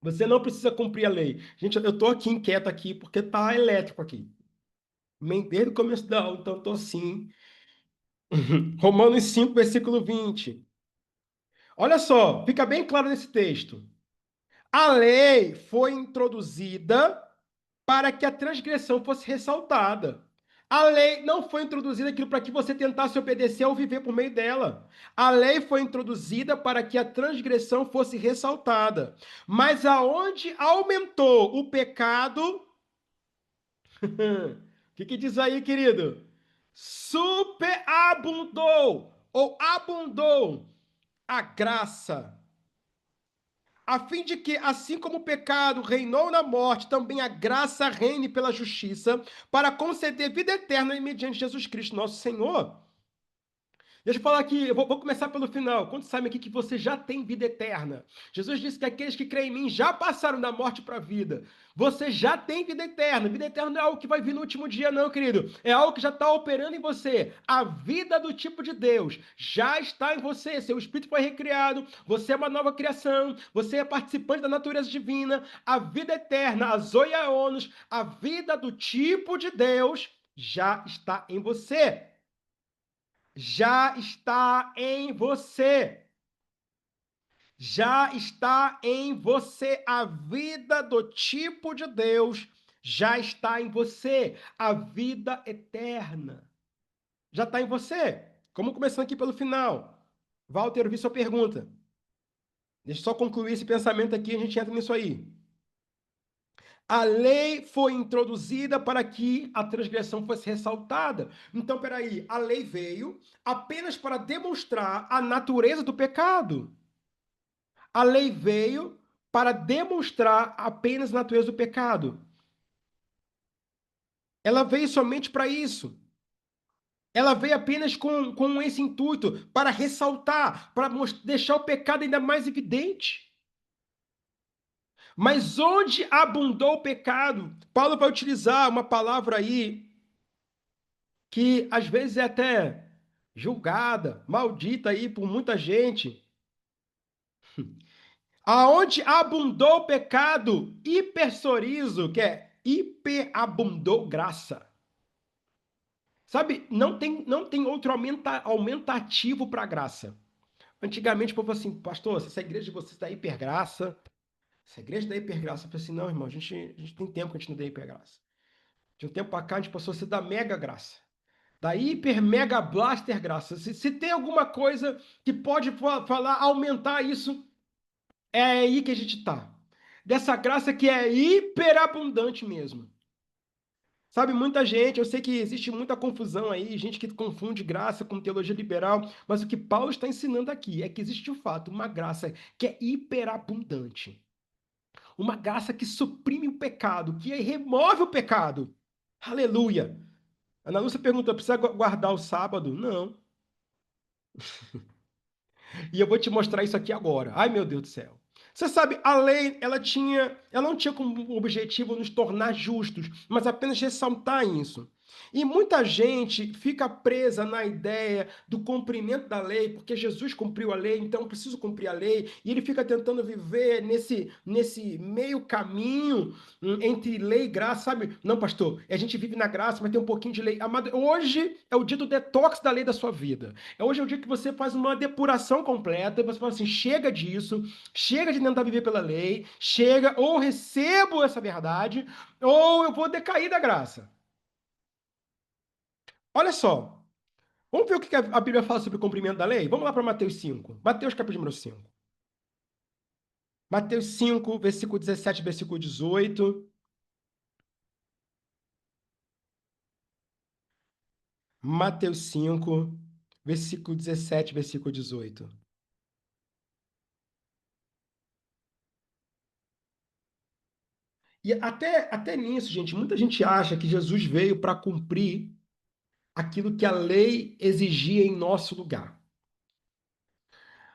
Você não precisa cumprir a lei. Gente, eu tô aqui inquieto aqui porque tá elétrico aqui. Desde o começo da aula, então eu tô assim. Romanos 5, versículo 20. Olha só, fica bem claro nesse texto. A lei foi introduzida para que a transgressão fosse ressaltada. A lei não foi introduzida aquilo para que você tentasse obedecer ou viver por meio dela. A lei foi introduzida para que a transgressão fosse ressaltada. Mas aonde aumentou o pecado, o que diz aí, querido? Superabundou ou abundou a graça, a fim de que, assim como o pecado reinou na morte, também a graça reine pela justiça, para conceder vida eterna mediante Jesus Cristo, nosso Senhor. Deixa eu falar aqui, eu vou começar pelo final. Quantos sabem aqui que você já tem vida eterna? Jesus disse que aqueles que creem em mim já passaram da morte para a vida. Você já tem vida eterna. Vida eterna não é algo que vai vir no último dia, não, querido. É algo que já está operando em você. A vida do tipo de Deus já está em você. Seu espírito foi recriado. Você é uma nova criação. Você é participante da natureza divina. A vida eterna, a Zoia Onus, a vida do tipo de Deus já está em você. Já está em você. Já está em você. A vida do tipo de Deus já está em você. A vida eterna já está em você. Como começando aqui pelo final. Walter, eu vi sua pergunta. Deixa eu só concluir esse pensamento aqui e a gente entra nisso aí. A lei foi introduzida para que a transgressão fosse ressaltada. Então, peraí, a lei veio apenas para demonstrar a natureza do pecado. A lei veio para demonstrar apenas a natureza do pecado. Ela veio somente para isso. Ela veio apenas com esse intuito, para ressaltar, para deixar o pecado ainda mais evidente. Mas onde abundou o pecado, Paulo vai utilizar uma palavra aí que às vezes é até julgada, maldita aí por muita gente. Aonde abundou o pecado, hipersorizo, que é hiperabundou graça. Sabe, não tem outro aumentativo para graça. Antigamente o povo falou assim, pastor, se essa igreja de vocês dá hipergraça, essa igreja dá hipergraça. Eu falei assim, não, irmão, a gente tem tempo que a gente não dá hipergraça. De um tempo para cá, a gente passou a ser da mega graça. Da hiper mega blaster graça. Se tem alguma coisa que pode falar, aumentar isso, é aí que a gente tá. Dessa graça que é hiperabundante mesmo. Sabe, muita gente, eu sei que existe muita confusão aí, gente que confunde graça com teologia liberal, mas o que Paulo está ensinando aqui é que existe o fato, uma graça que é hiperabundante. Uma graça que suprime o pecado, que remove o pecado. Aleluia. Ana Lúcia perguntou: precisa guardar o sábado? Não. E eu vou te mostrar isso aqui agora. Ai, meu Deus do céu. Você sabe, a lei, ela não tinha como objetivo nos tornar justos, mas apenas ressaltar isso. E muita gente fica presa na ideia do cumprimento da lei, porque Jesus cumpriu a lei, então eu preciso cumprir a lei, e ele fica tentando viver nesse meio caminho entre lei e graça, sabe? Não, pastor, a gente vive na graça, mas tem um pouquinho de lei. Amado, hoje é o dia do detox da lei da sua vida. Hoje é o dia que você faz uma depuração completa e você fala assim: chega disso, chega de tentar viver pela lei, chega, ou recebo essa verdade, ou eu vou decair da graça. Olha só, vamos ver o que a Bíblia fala sobre o cumprimento da lei? Vamos lá para Mateus 5. Mateus capítulo número 5. Mateus 5, versículo 17, versículo 18. Mateus 5, versículo 17, versículo 18. E até nisso, gente, muita gente acha que Jesus veio para cumprir aquilo que a lei exigia em nosso lugar.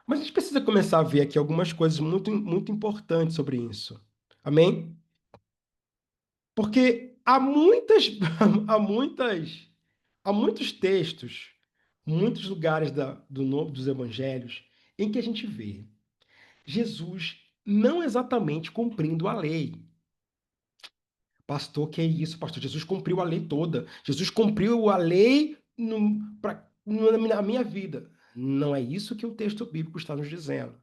Mas a gente precisa começar a ver aqui algumas coisas muito, muito importantes sobre isso. Amém? Porque há muitas, há muitos textos, muitos lugares do Novo dos Evangelhos em que a gente vê Jesus não exatamente cumprindo a lei. Pastor, que é isso, pastor? Jesus cumpriu a lei toda. Jesus cumpriu a lei na minha vida. Não é isso que o texto bíblico está nos dizendo.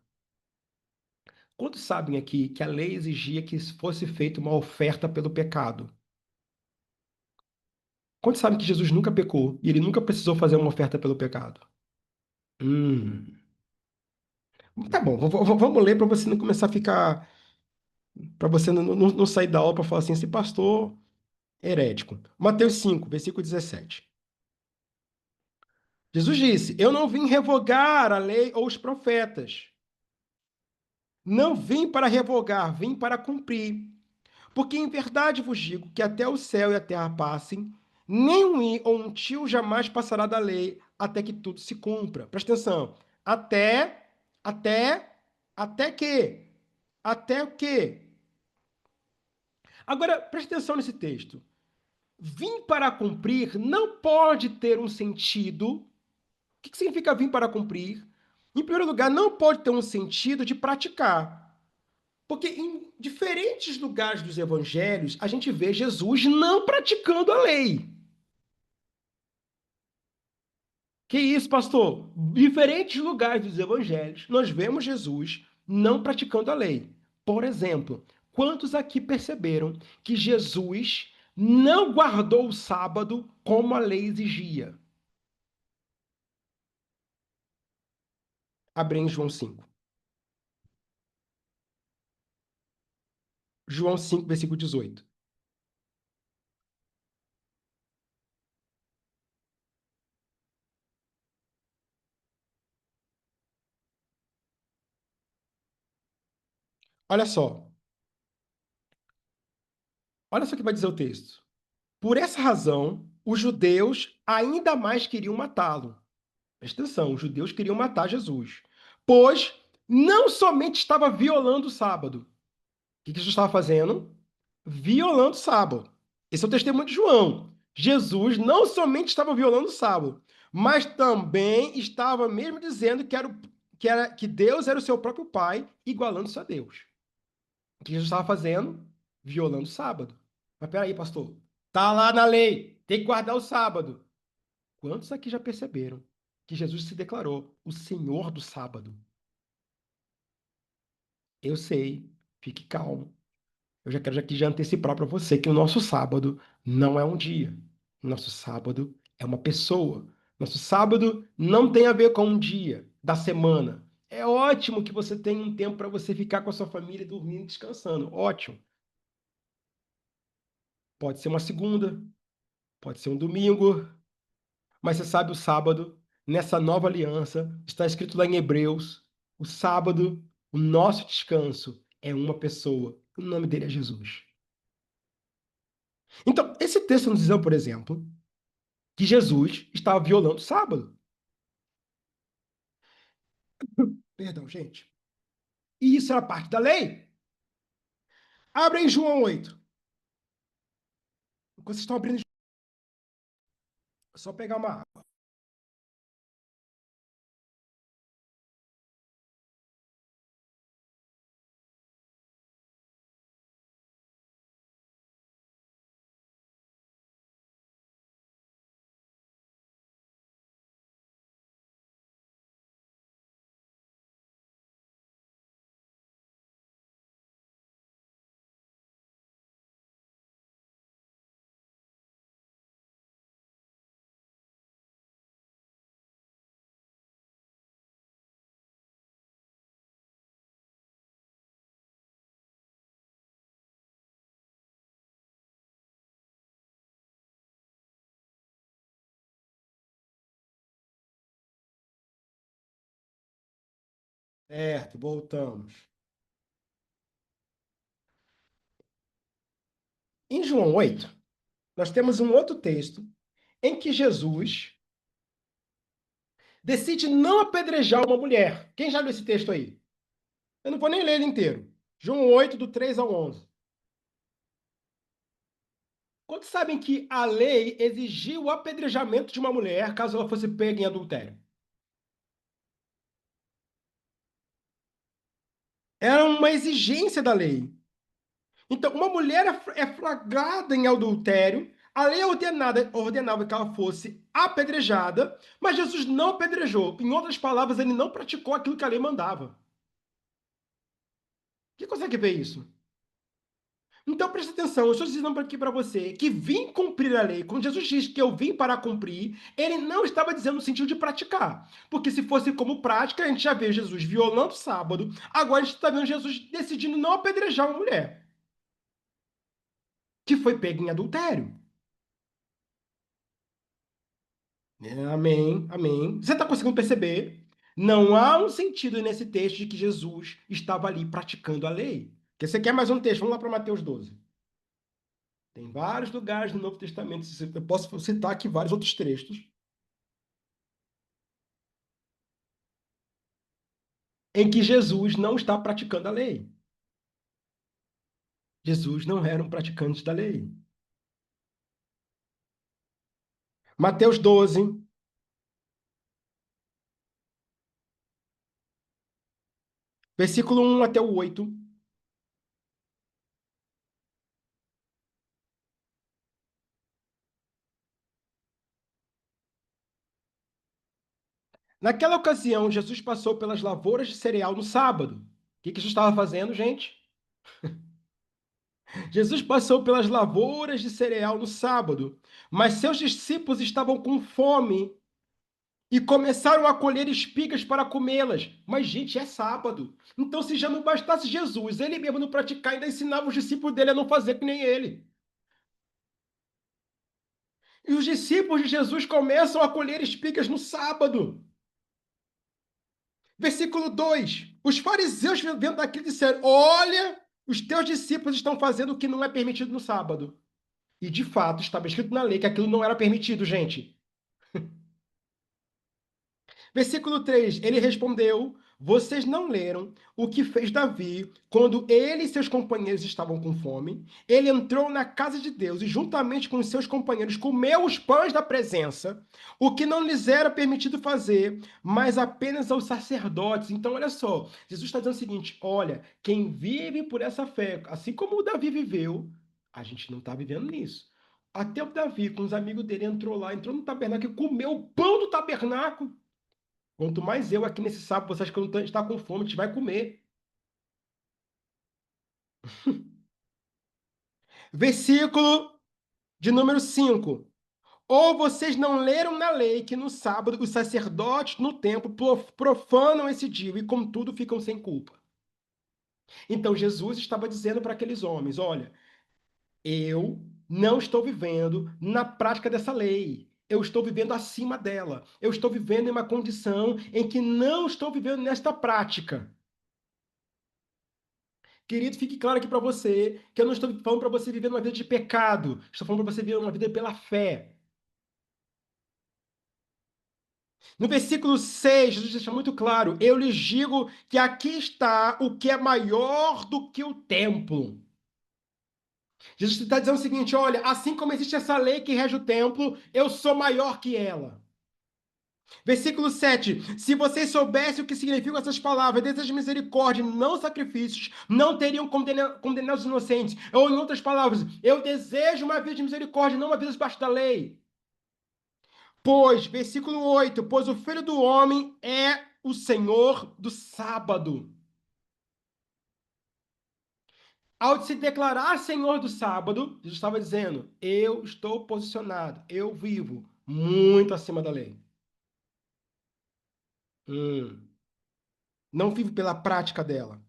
Quantos sabem aqui que a lei exigia que fosse feita uma oferta pelo pecado? Quantos sabem que Jesus nunca pecou e ele nunca precisou fazer uma oferta pelo pecado? Hum. Tá bom, vamos ler para você não começar a ficar. Para você não sair da aula para falar assim, esse pastor herético. Mateus 5, versículo 17. Jesus disse: Eu não vim revogar a lei ou os profetas. Não vim para revogar, vim para cumprir. Porque em verdade vos digo que até o céu e a terra passem, nem um i ou um tio jamais passará da lei até que tudo se cumpra. Presta atenção. Até, até que? Até o quê? Agora, presta atenção nesse texto. Vim para cumprir não pode ter um sentido. O que significa vir para cumprir? Em primeiro lugar, não pode ter um sentido de praticar. Porque em diferentes lugares dos evangelhos, a gente vê Jesus não praticando a lei. Que isso, pastor? Diferentes lugares dos evangelhos, nós vemos Jesus não praticando a lei. Por exemplo, quantos aqui perceberam que Jesus não guardou o sábado como a lei exigia? Abre em João 5. João 5, versículo 18. Olha só. Olha só o que vai dizer o texto. Por essa razão, os judeus ainda mais queriam matá-lo. Presta atenção, os judeus queriam matar Jesus, pois não somente estava violando o sábado. O que Jesus estava fazendo? Violando o sábado. Esse é o testemunho de João. Jesus não somente estava violando o sábado, mas também estava mesmo dizendo que Deus era o seu próprio Pai, igualando-se a Deus. O que Jesus estava fazendo? Violando o sábado. Mas peraí, pastor. Tá lá na lei, tem que guardar o sábado. Quantos aqui já perceberam que Jesus se declarou o Senhor do sábado? Eu sei, fique calmo. Eu já quero aqui já antecipar para você que o nosso sábado não é um dia. O nosso sábado é uma pessoa. Nosso sábado não tem a ver com um dia da semana. É ótimo que você tenha um tempo para você ficar com a sua família, dormindo, descansando. Ótimo. Pode ser uma segunda, pode ser um domingo, mas você sabe o sábado, nessa nova aliança, está escrito lá em Hebreus, o sábado, o nosso descanso é uma pessoa. O nome dele é Jesus. Então, esse texto nos diz, por exemplo, que Jesus estava violando o sábado. Perdão, gente. E isso era parte da lei. Abre em João 8. Enquanto vocês estão abrindo, é só pegar uma água. Certo, voltamos. Em João 8, nós temos um outro texto em que Jesus decide não apedrejar uma mulher. Quem já leu esse texto aí? Eu não vou nem ler ele inteiro. João 8, do 3 ao 11. Quantos sabem que a lei exigia o apedrejamento de uma mulher caso ela fosse pega em adultério? Era uma exigência da lei. Então, uma mulher é flagrada em adultério, a lei ordenava que ela fosse apedrejada, mas Jesus não apedrejou. Em outras palavras, ele não praticou aquilo que a lei mandava. Quem consegue ver isso? Então preste atenção, eu estou dizendo aqui para você que vim cumprir a lei. Quando Jesus diz que eu vim para cumprir, ele não estava dizendo no sentido de praticar. Porque se fosse como prática, a gente já vê Jesus violando o sábado, agora a gente está vendo Jesus decidindo não apedrejar uma mulher que foi pega em adultério. Amém, amém. Você está conseguindo perceber? Não há um sentido nesse texto de que Jesus estava ali praticando a lei. Porque você quer mais um texto? Vamos lá para Mateus 12. Tem vários lugares no Novo Testamento, eu posso citar aqui vários outros textos, em que Jesus não está praticando a lei. Jesus não era um praticante da lei. Mateus 12, versículo 1 até o 8. Naquela ocasião, Jesus passou pelas lavouras de cereal no sábado. O que Jesus estava fazendo, gente? Jesus passou pelas lavouras de cereal no sábado, mas seus discípulos estavam com fome e começaram a colher espigas para comê-las. Mas, gente, é sábado. Então, se já não bastasse Jesus, ele mesmo não praticar, ainda ensinava os discípulos dele a não fazer que nem ele. E os discípulos de Jesus começam a colher espigas no sábado. Versículo 2. Os fariseus, vendo aquilo, disseram: Olha, os teus discípulos estão fazendo o que não é permitido no sábado. E, de fato, estava escrito na lei que aquilo não era permitido, gente. Versículo 3, ele respondeu: Vocês não leram o que fez Davi quando ele e seus companheiros estavam com fome? Ele entrou na casa de Deus e, juntamente com os seus companheiros, comeu os pães da presença, o que não lhes era permitido fazer, mas apenas aos sacerdotes. Então, olha só, Jesus está dizendo o seguinte: olha, quem vive por essa fé, assim como o Davi viveu, a gente não está vivendo nisso. Até o Davi, com os amigos dele, entrou lá, entrou no tabernáculo e comeu o pão do tabernáculo. Quanto mais eu aqui nesse sábado, você acha que eu não está com fome, a gente vai comer. Versículo de número 5. Ou vocês não leram na lei que no sábado os sacerdotes no templo profanam esse dia e, contudo, ficam sem culpa? Então Jesus estava dizendo para aqueles homens: olha, eu não estou vivendo na prática dessa lei. Eu estou vivendo acima dela. Eu estou vivendo em uma condição em que não estou vivendo nesta prática. Querido, fique claro aqui para você que eu não estou falando para você viver uma vida de pecado. Estou falando para você viver uma vida pela fé. No versículo 6, Jesus deixa muito claro: eu lhes digo que aqui está o que é maior do que o templo. Jesus está dizendo o seguinte: olha, assim como existe essa lei que rege o templo, eu sou maior que ela. Versículo 7: se vocês soubessem o que significam essas palavras, desejo de misericórdia, não sacrifícios, não teriam condenado os inocentes. Ou, em outras palavras, eu desejo uma vida de misericórdia, não uma vida debaixo da lei. Pois, versículo 8: pois o Filho do Homem é o Senhor do sábado. Ao se declarar Senhor do sábado, Jesus estava dizendo: eu estou posicionado, eu vivo muito acima da lei. Hum. Não vivo pela prática dela.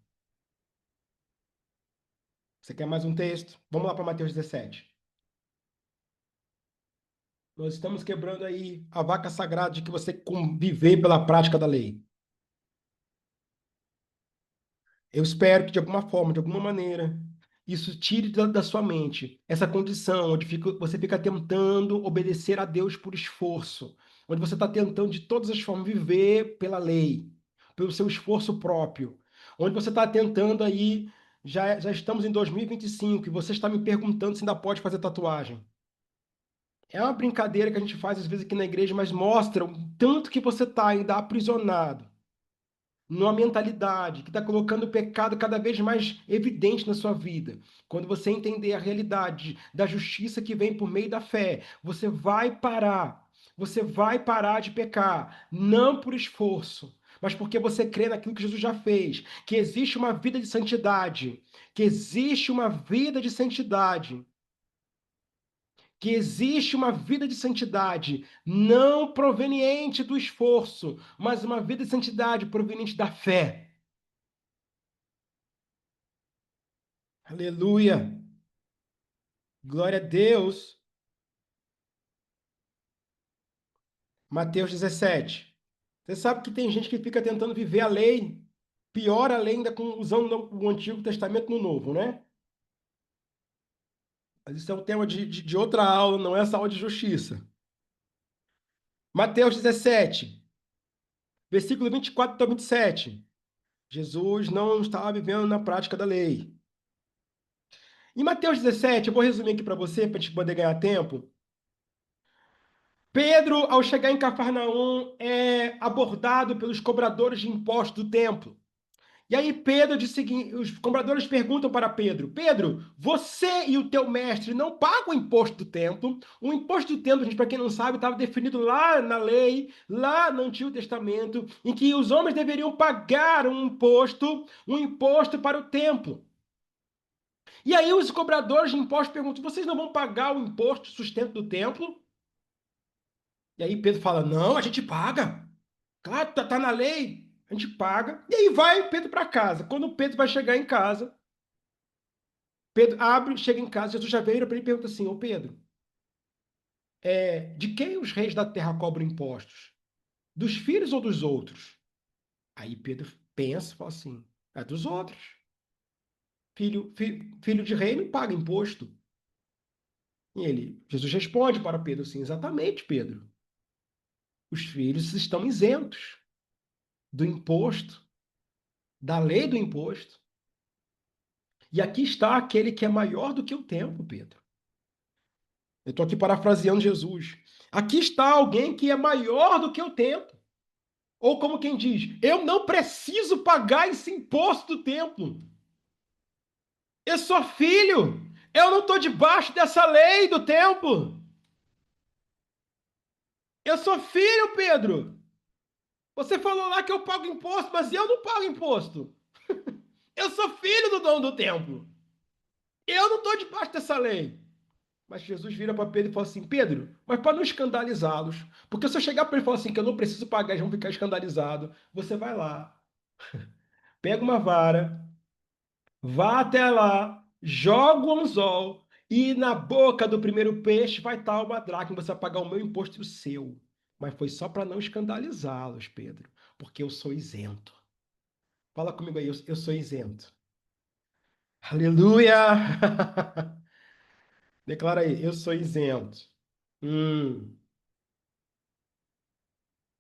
Você quer mais um texto? Vamos lá para Mateus 17. Nós estamos quebrando aí a vaca sagrada de que você conviver pela prática da lei. Eu espero que, de alguma forma, de alguma maneira, isso tire da sua mente essa condição onde você fica tentando obedecer a Deus por esforço, onde você está tentando, de todas as formas, viver pela lei, pelo seu esforço próprio, onde você está tentando aí, já estamos em 2025 e você está me perguntando se ainda pode fazer tatuagem. É uma brincadeira que a gente faz às vezes aqui na igreja, mas mostra o tanto que você está ainda aprisionado numa mentalidade que está colocando o pecado cada vez mais evidente na sua vida. Quando você entender a realidade da justiça que vem por meio da fé, você vai parar. Você vai parar de pecar, não por esforço, mas porque você crê naquilo que Jesus já fez, que existe uma vida de santidade, que existe uma vida de santidade que existe uma vida de santidade não proveniente do esforço, mas uma vida de santidade proveniente da fé. Aleluia! Glória a Deus! Mateus 17. Você sabe que tem gente que fica tentando viver a lei, pior a lei ainda usando o Antigo Testamento no Novo, né? Mas isso é um tema de outra aula, não é essa aula de justiça. Mateus 17, versículo 24 até 27. Jesus não estava vivendo na prática da lei. Em Mateus 17, eu vou resumir aqui para você, para a gente poder ganhar tempo. Pedro, ao chegar em Cafarnaum, é abordado pelos cobradores de impostos do templo. E aí Pedro diz o seguinte, os cobradores perguntam para Pedro: Pedro, você e o teu mestre não pagam o imposto do templo? O imposto do templo, gente, para quem não sabe, estava definido lá na lei, lá no Antigo Testamento, em que os homens deveriam pagar um imposto para o templo. E aí os cobradores de impostos perguntam: vocês não vão pagar o imposto de sustento do templo? E aí Pedro fala: não, a gente paga. Claro, tá na lei, a gente paga. E aí vai Pedro para casa. Quando Pedro vai chegar em casa, Pedro abre, chega em casa, Jesus já veio para ele e pergunta assim: ô Pedro, de quem os reis da terra cobram impostos? Dos filhos ou dos outros? Aí Pedro pensa e fala assim: é dos outros. Filho de rei não paga imposto. Jesus responde para Pedro assim: exatamente, Pedro. Os filhos estão isentos do imposto, da lei do imposto. E aqui está aquele que é maior do que o tempo, Pedro. Eu estou aqui parafraseando Jesus. Aqui está alguém que é maior do que o tempo. Ou como quem diz, eu não preciso pagar esse imposto do templo. Eu sou filho. Eu não estou debaixo dessa lei do templo. Eu sou filho, Pedro. Você falou lá que eu pago imposto, mas eu não pago imposto. Eu sou filho do dono do templo. Eu não estou debaixo dessa lei. Mas Jesus vira para Pedro e fala assim: Pedro, mas para não escandalizá-los, porque se eu chegar para ele e falar assim que eu não preciso pagar, eles vão ficar escandalizados, você vai lá, pega uma vara, vá até lá, joga o anzol e na boca do primeiro peixe vai estar uma dracma, você vai pagar o meu imposto e o seu. Mas foi só para não escandalizá-los, Pedro, porque eu sou isento. Fala comigo aí, eu sou isento. Aleluia! Declara aí, eu sou isento. Hum,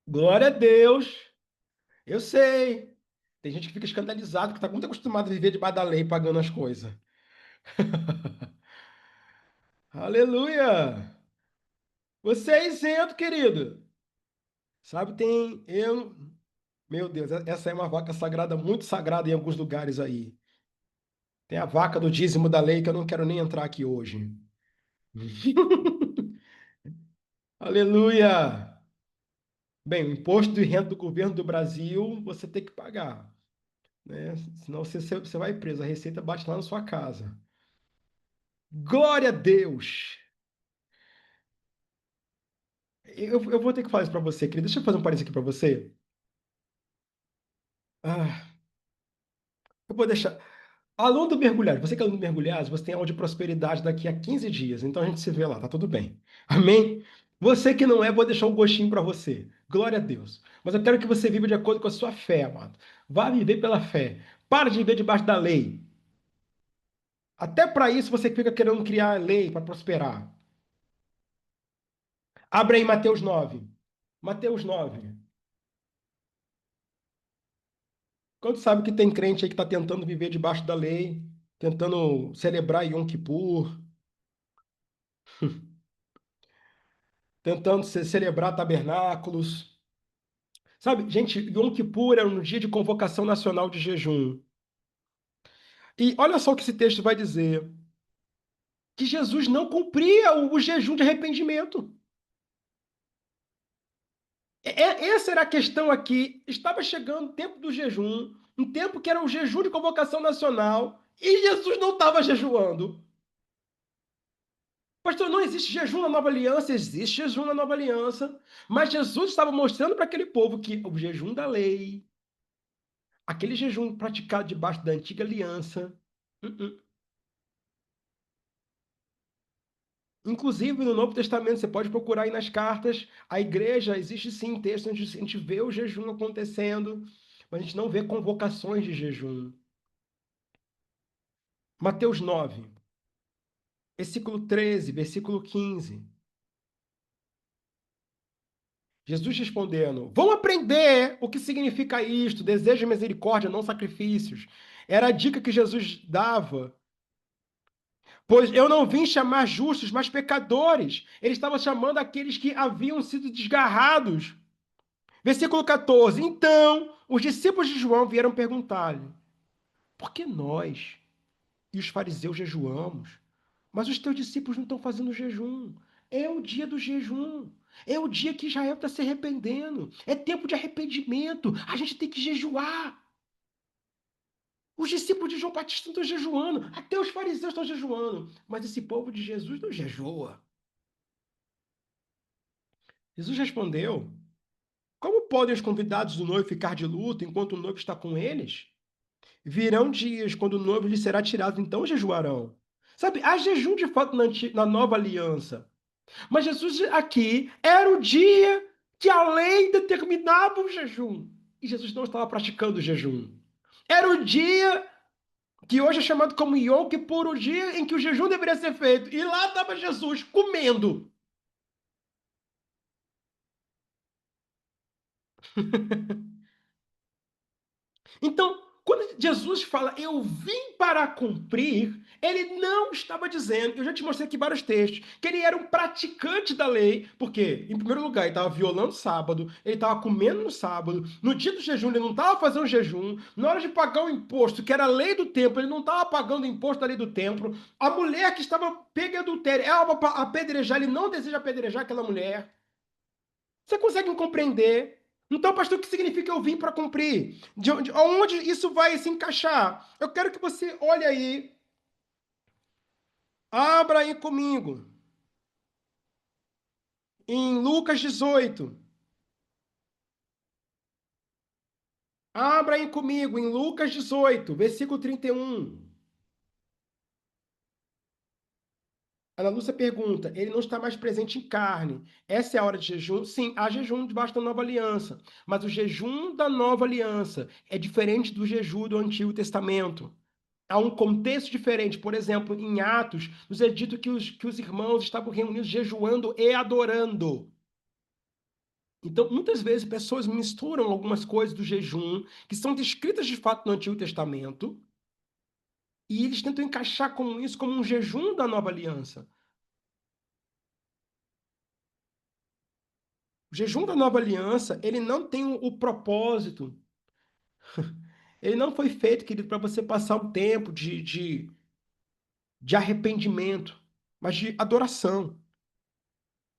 glória a Deus. Eu sei. Tem gente que fica escandalizado, que está muito acostumado a viver debaixo da lei, pagando as coisas. Aleluia! Você é isento, querido. Sabe, meu Deus, essa é uma vaca sagrada, muito sagrada em alguns lugares aí. Tem a vaca do dízimo da lei que eu não quero nem entrar aqui hoje. Aleluia! Bem, o imposto de renda do governo do Brasil você tem que pagar, né? Senão você vai preso. A Receita bate lá na sua casa. Glória a Deus! Eu vou ter que falar isso para você, querido. Deixa eu fazer um parênteses aqui para você. Ah, eu vou deixar. Aluno do Mergulhar, você que é aluno do Mergulhados, você tem aula de prosperidade daqui a 15 dias, então a gente se vê lá, tá tudo bem. Amém? Você que não é, vou deixar um gostinho para você. Glória a Deus. Mas eu quero que você viva de acordo com a sua fé, amado. Vá viver pela fé. Para de viver debaixo da lei. Até para isso você fica querendo criar lei para prosperar. Abre aí Mateus 9. Mateus 9. Quando sabe que tem crente aí que está tentando viver debaixo da lei, tentando celebrar Yom Kippur, tentando celebrar tabernáculos. Sabe, gente, Yom Kippur era um dia de convocação nacional de jejum. E olha só o que esse texto vai dizer: que Jesus não cumpria o jejum de arrependimento. Essa era a questão aqui. Estava chegando o tempo do jejum, um tempo que era o jejum de convocação nacional, e Jesus não estava jejuando. Pastor, não existe jejum na nova aliança, existe jejum na nova aliança. Mas Jesus estava mostrando para aquele povo que o jejum da lei, aquele jejum praticado debaixo da antiga aliança, uh-uh. Inclusive, no Novo Testamento, você pode procurar aí nas cartas, a igreja, existe sim texto onde a gente vê o jejum acontecendo, mas a gente não vê convocações de jejum. Mateus 9, versículo 13, versículo 15. Jesus respondendo: vão aprender o que significa isto, desejo de misericórdia, não sacrifícios. Era a dica que Jesus dava. Pois eu não vim chamar justos, mas pecadores. Ele estava chamando aqueles que haviam sido desgarrados. Versículo 14. Então, os discípulos de João vieram perguntar-lhe: por que nós e os fariseus jejuamos, mas os teus discípulos não estão fazendo jejum? É o dia do jejum. É o dia que Israel está se arrependendo. É tempo de arrependimento. A gente tem que jejuar. Os discípulos de João Batista estão jejuando. Até os fariseus estão jejuando. Mas esse povo de Jesus não jejua. Jesus respondeu: como podem os convidados do noivo ficar de luto enquanto o noivo está com eles? Virão dias quando o noivo lhe será tirado, então jejuarão. Sabe, há jejum de fato na nova aliança. Mas Jesus aqui era o dia que a lei determinava o jejum. E Jesus não estava praticando o jejum. Era o dia que hoje é chamado como Yom Kippur, o dia em que o jejum deveria ser feito. E lá estava Jesus comendo. Então, quando Jesus fala, eu vim para cumprir, ele não estava dizendo, eu já te mostrei aqui vários textos, que ele era um praticante da lei, porque, em primeiro lugar, ele estava violando o sábado, ele estava comendo no sábado, no dia do jejum ele não estava fazendo jejum, na hora de pagar o imposto, que era a lei do templo, ele não estava pagando o imposto da lei do templo, a mulher que estava pega em adultério, ela vai apedrejar, ele não deseja apedrejar aquela mulher. Você consegue compreender? Então, pastor, o que significa eu vim para cumprir? Onde isso vai se encaixar? Eu quero que você olhe aí, abra aí comigo, em Lucas 18. Abra aí comigo, em Lucas 18, versículo 31. Ana Lúcia pergunta: ele não está mais presente em carne. Essa é a hora de jejum? Sim, há jejum debaixo da nova aliança. Mas o jejum da nova aliança é diferente do jejum do Antigo Testamento. há um contexto diferente. Por exemplo, em Atos, nos é dito que os irmãos estavam reunidos jejuando e adorando. Então, muitas vezes, pessoas misturam algumas coisas do jejum, que são descritas de fato no Antigo Testamento, e eles tentam encaixar com isso como um jejum da nova aliança. O jejum da nova aliança, ele não tem o propósito, ele não foi feito, querido, para você passar um tempo de arrependimento, mas de adoração.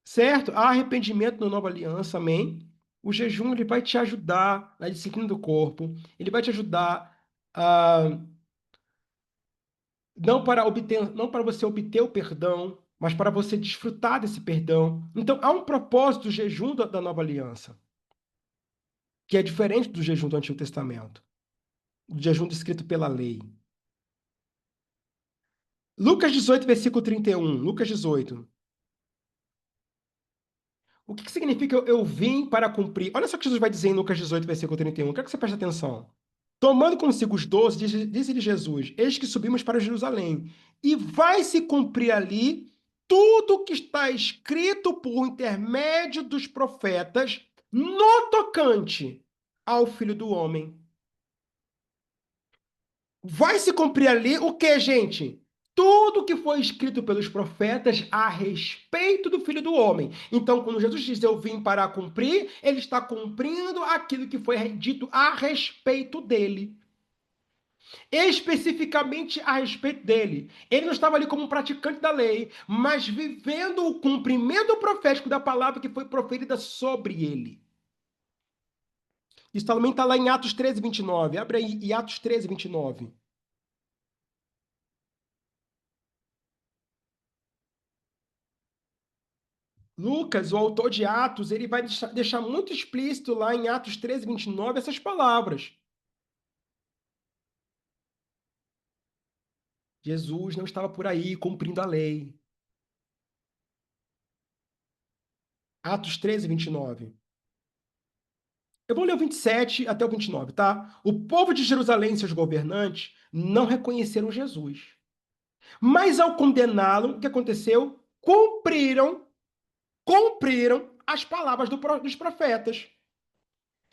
Certo? Há arrependimento na nova aliança, amém? O jejum ele vai te ajudar na disciplina do corpo, ele vai te ajudar a não para você obter o perdão, mas para você desfrutar desse perdão. Então, há um propósito do jejum da nova aliança, que é diferente do jejum do Antigo Testamento, do jejum descrito pela lei. Lucas 18, versículo 31. Lucas 18. O que significa eu vim para cumprir? Olha só o que Jesus vai dizer em Lucas 18, versículo 31. Quero que você preste atenção. Tomando consigo os 12, disse-lhe Jesus: Eis que subimos para Jerusalém, e vai se cumprir ali tudo o que está escrito por intermédio dos profetas no tocante ao Filho do Homem. Vai se cumprir ali o que, gente? Tudo que foi escrito pelos profetas a respeito do Filho do Homem. Então, quando Jesus diz eu vim para cumprir, ele está cumprindo aquilo que foi dito a respeito dele. Especificamente a respeito dele. Ele não estava ali como um praticante da lei, mas vivendo o cumprimento profético da palavra que foi proferida sobre ele. Isso também está lá em Atos 13, 29. Abre aí, em Atos 13, 29. Lucas, o autor de Atos, ele vai deixar muito explícito lá em Atos 13, 29 essas palavras. Jesus não estava por aí cumprindo a lei. Atos 13, 29. Eu vou ler o 27 até o 29, tá? O povo de Jerusalém e seus governantes não reconheceram Jesus. Mas ao condená-lo, o que aconteceu? Cumpriram as palavras dos profetas,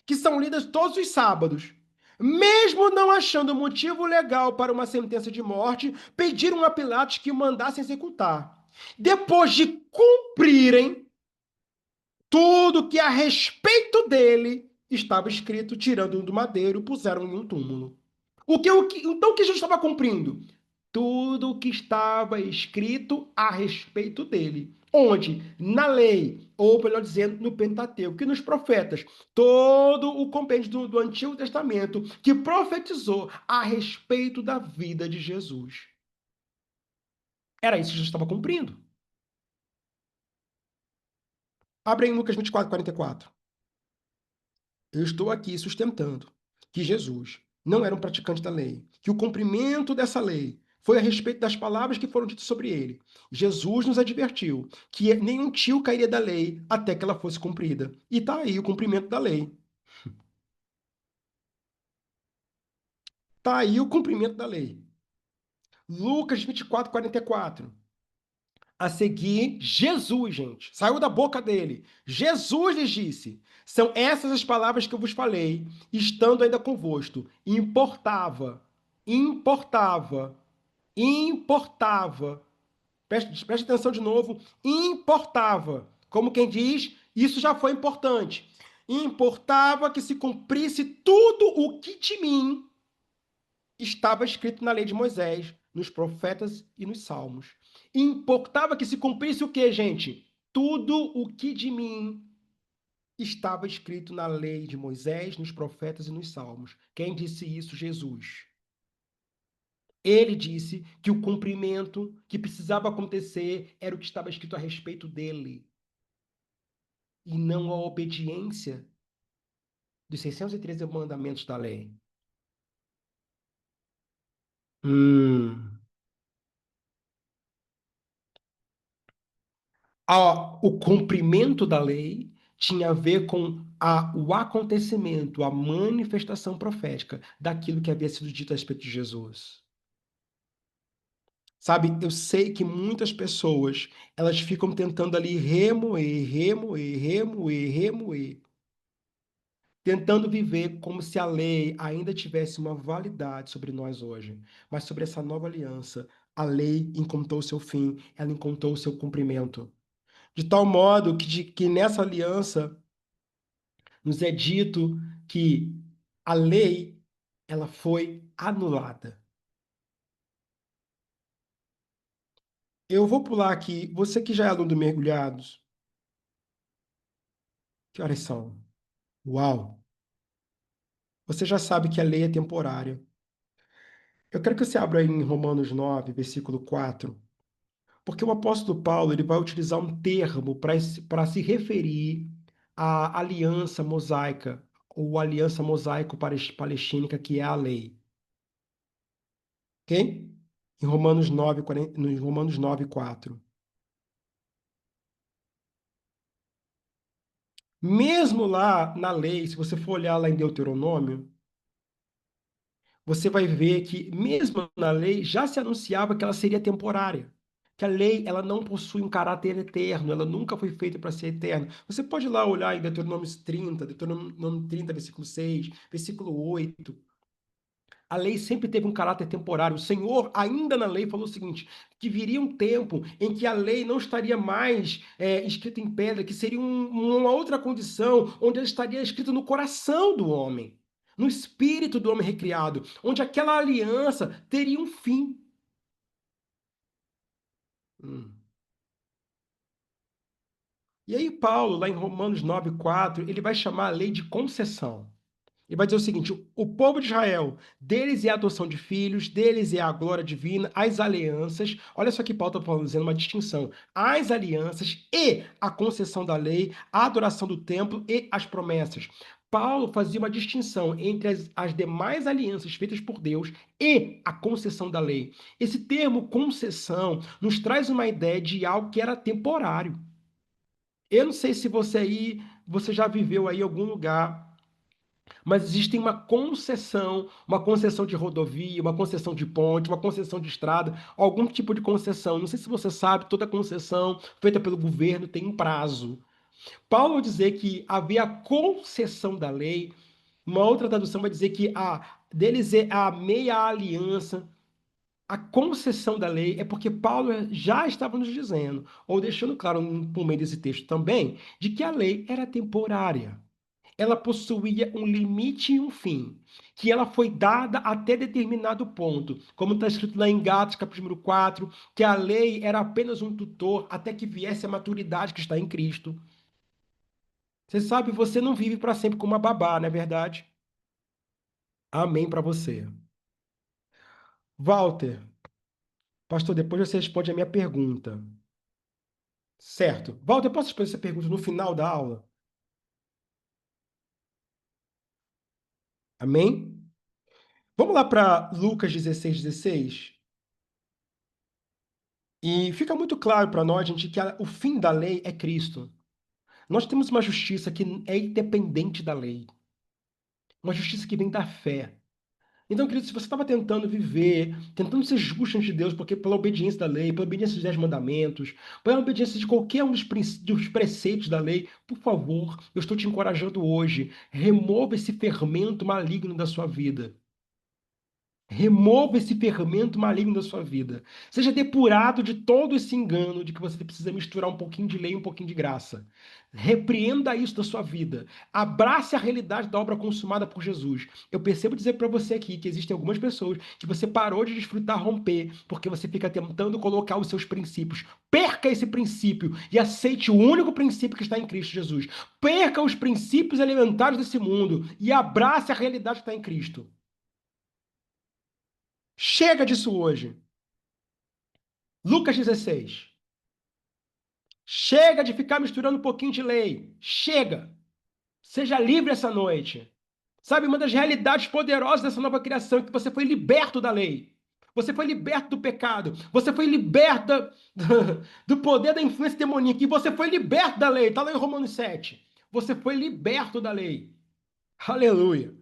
que são lidas todos os sábados. Mesmo não achando motivo legal para uma sentença de morte, pediram a Pilatos que o mandasse executar. Depois de cumprirem tudo que a respeito dele estava escrito, tirando-o do madeiro, puseram em um túmulo. Então o que Jesus estava cumprindo? Tudo o que estava escrito a respeito dele. Onde? Na lei, ou melhor dizendo, no Pentateuco, que nos profetas, todo o compêndio do Antigo Testamento que profetizou a respeito da vida de Jesus. Era isso que Jesus estava cumprindo. Abre em Lucas 24, 44. Eu estou aqui sustentando que Jesus não era um praticante da lei, que o cumprimento dessa lei foi a respeito das palavras que foram ditas sobre ele. Jesus nos advertiu que nenhum tio cairia da lei até que ela fosse cumprida. E está aí o cumprimento da lei. Está aí o cumprimento da lei. Lucas 24, 44. A seguir, Jesus, gente, saiu da boca dele. Jesus lhes disse: São essas as palavras que eu vos falei, estando ainda convosco. Importava, importava. Preste atenção de novo. Importava. Como quem diz, isso já foi importante. Importava que se cumprisse tudo o que de mim estava escrito na lei de Moisés, nos profetas e nos salmos. Importava que se cumprisse o quê, gente? Tudo o que de mim estava escrito na lei de Moisés, nos profetas e nos salmos. Quem disse isso? Jesus. Ele disse que o cumprimento que precisava acontecer era o que estava escrito a respeito dele, e não a obediência dos 613 mandamentos da lei. Hum. O cumprimento da lei tinha a ver com o acontecimento, a manifestação profética daquilo que havia sido dito a respeito de Jesus. Sabe, eu sei que muitas pessoas, elas ficam tentando ali remoer, remoer, remoer, remoer, tentando viver como se a lei ainda tivesse uma validade sobre nós hoje. Mas sobre essa nova aliança, a lei encontrou o seu fim, ela encontrou o seu cumprimento. De tal modo que nessa aliança nos é dito que a lei, ela foi anulada. Eu vou pular aqui. Você que já é aluno do Mergulhados, que horas são? Uau! Você já sabe que a lei é temporária. Eu quero que você abra aí em Romanos 9, versículo 4, porque o apóstolo Paulo ele vai utilizar um termo para se referir à aliança mosaica, ou aliança mosaico-palestínica, que é a lei. Ok? Em Romanos 9, 40, no Romanos 9, 4. Mesmo lá na lei, se você for olhar lá em Deuteronômio, você vai ver que, mesmo na lei, já se anunciava que ela seria temporária. Que a lei ela não possui um caráter eterno, ela nunca foi feita para ser eterna. Você pode ir lá olhar em Deuteronômio 30, Deuteronômio 30, versículo 6, versículo 8. A lei sempre teve um caráter temporário. O Senhor, ainda na lei, falou o seguinte: que viria um tempo em que a lei não estaria mais escrita em pedra, que seria uma outra condição, onde ela estaria escrita no coração do homem, no espírito do homem recriado, onde aquela aliança teria um fim. Hum. E aí, Paulo, lá em Romanos 9,4, ele vai chamar a lei de concessão. Ele vai dizer o seguinte: o povo de Israel, deles é a adoção de filhos, deles é a glória divina, as alianças. Olha só que Paulo está fazendo uma distinção: as alianças e a concessão da lei, a adoração do templo e as promessas. Paulo fazia uma distinção entre as demais alianças feitas por Deus e a concessão da lei. Esse termo concessão nos traz uma ideia de algo que era temporário. Eu não sei se você já viveu aí em algum lugar, mas existe uma concessão de rodovia, uma concessão de ponte, uma concessão de estrada, algum tipo de concessão. Não sei se você sabe, toda concessão feita pelo governo tem um prazo. Paulo vai dizer que havia a concessão da lei, uma outra tradução vai dizer que a deles é a meia aliança. A concessão da lei é porque Paulo já estava nos dizendo, ou deixando claro por meio desse texto também, de que a lei era temporária. Ela possuía um limite e um fim, que ela foi dada até determinado ponto, como está escrito lá em Gálatas, capítulo 4, que a lei era apenas um tutor até que viesse a maturidade que está em Cristo. Você sabe, você não vive para sempre como uma babá, não é verdade? Amém para você. Walter, pastor, depois você responde a minha pergunta. Certo. Walter, posso responder essa pergunta no final da aula? Amém? Vamos lá para Lucas 16:16. E fica muito claro para nós, gente, que o fim da lei é Cristo. Nós temos uma justiça que é independente da lei, uma justiça que vem da fé. Então, querido, se você estava tentando viver, tentando ser justo ante Deus, porque pela obediência da lei, pela obediência dos 10 mandamentos, pela obediência de qualquer um dos preceitos da lei, por favor, eu estou te encorajando hoje, remova esse fermento maligno da sua vida. Remova esse fermento maligno da sua vida. Seja depurado de todo esse engano de que você precisa misturar um pouquinho de lei e um pouquinho de graça. Repreenda isso da sua vida. Abrace a realidade da obra consumada por Jesus. Eu percebo dizer para você aqui que existem algumas pessoas que você parou de desfrutar romper porque você fica tentando colocar os seus princípios. Perca esse princípio e aceite o único princípio que está em Cristo Jesus. Perca os princípios elementares desse mundo e abrace a realidade que está em Cristo. Chega disso hoje. Lucas 16. Chega de ficar misturando um pouquinho de lei. Chega. Seja livre essa noite. Sabe, uma das realidades poderosas dessa nova criação é que você foi liberto da lei. Você foi liberto do pecado. Você foi liberto do poder da influência demoníaca. E você foi liberto da lei. Está lá em Romanos 7. Você foi liberto da lei. Aleluia.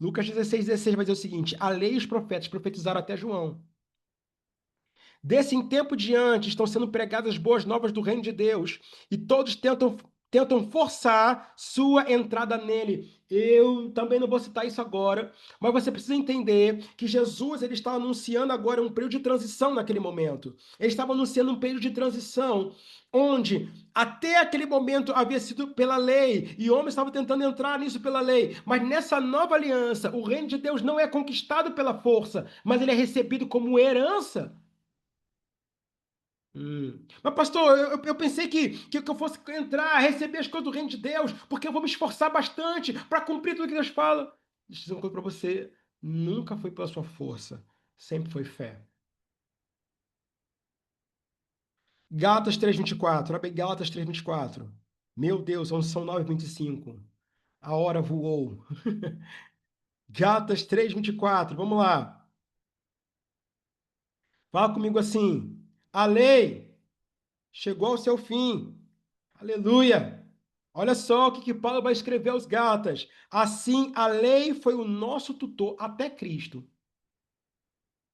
Lucas 16:16 vai dizer o seguinte: a lei e os profetas profetizaram até João. Desse em tempo diante estão sendo pregadas as boas novas do reino de Deus e todos tentam forçar sua entrada nele. Eu também não vou citar isso agora, mas você precisa entender que Jesus ele está anunciando agora um período de transição naquele momento. Ele estava anunciando um período de transição onde até aquele momento havia sido pela lei e homens estavam tentando entrar nisso pela lei, mas nessa nova aliança, o reino de Deus não é conquistado pela força, mas ele é recebido como herança. Mas, pastor, eu pensei que eu fosse entrar, receber as coisas do reino de Deus, porque eu vou me esforçar bastante para cumprir tudo que Deus fala. Deixa eu dizer uma coisa para você: nunca foi pela sua força, sempre foi fé. Gálatas 3:24, abre Gálatas 3:24. Meu Deus, são 9:25. A hora voou. Gálatas 3:24, vamos lá. Fala comigo assim: a lei chegou ao seu fim. Aleluia! Olha só o que Paulo vai escrever aos Gálatas. Assim, a lei foi o nosso tutor até Cristo.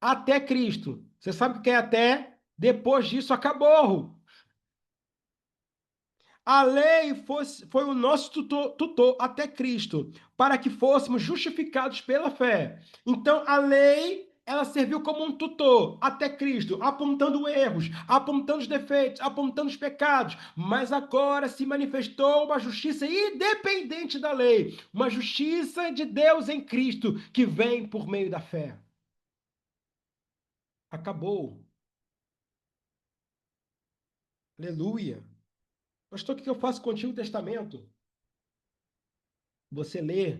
Até Cristo. Você sabe o que é até? Depois disso, acabou. A lei foi o nosso tutor até Cristo, para que fôssemos justificados pela fé. Então, a lei, ela serviu como um tutor até Cristo, apontando erros, apontando os defeitos, apontando os pecados. Mas agora se manifestou uma justiça independente da lei, uma justiça de Deus em Cristo, que vem por meio da fé. Acabou. Aleluia. Pastor, o que eu faço com o Antigo Testamento? Você lê,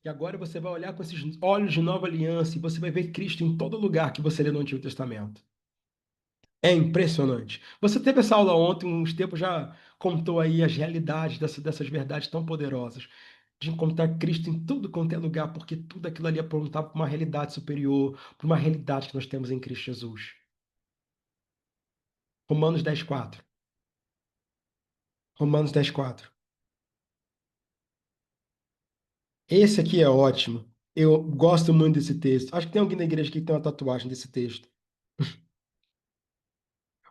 e agora você vai olhar com esses olhos de nova aliança e você vai ver Cristo em todo lugar que você lê no Antigo Testamento. É impressionante. Você teve essa aula ontem, uns tempos já contou aí as realidades dessas verdades tão poderosas, de encontrar Cristo em tudo quanto é lugar, porque tudo aquilo ali apontava para uma realidade superior, para uma realidade que nós temos em Cristo Jesus. Romanos 10:4. Romanos 10:4. Esse aqui é ótimo. Eu gosto muito desse texto. Acho que tem alguém na igreja aqui que tem uma tatuagem desse texto.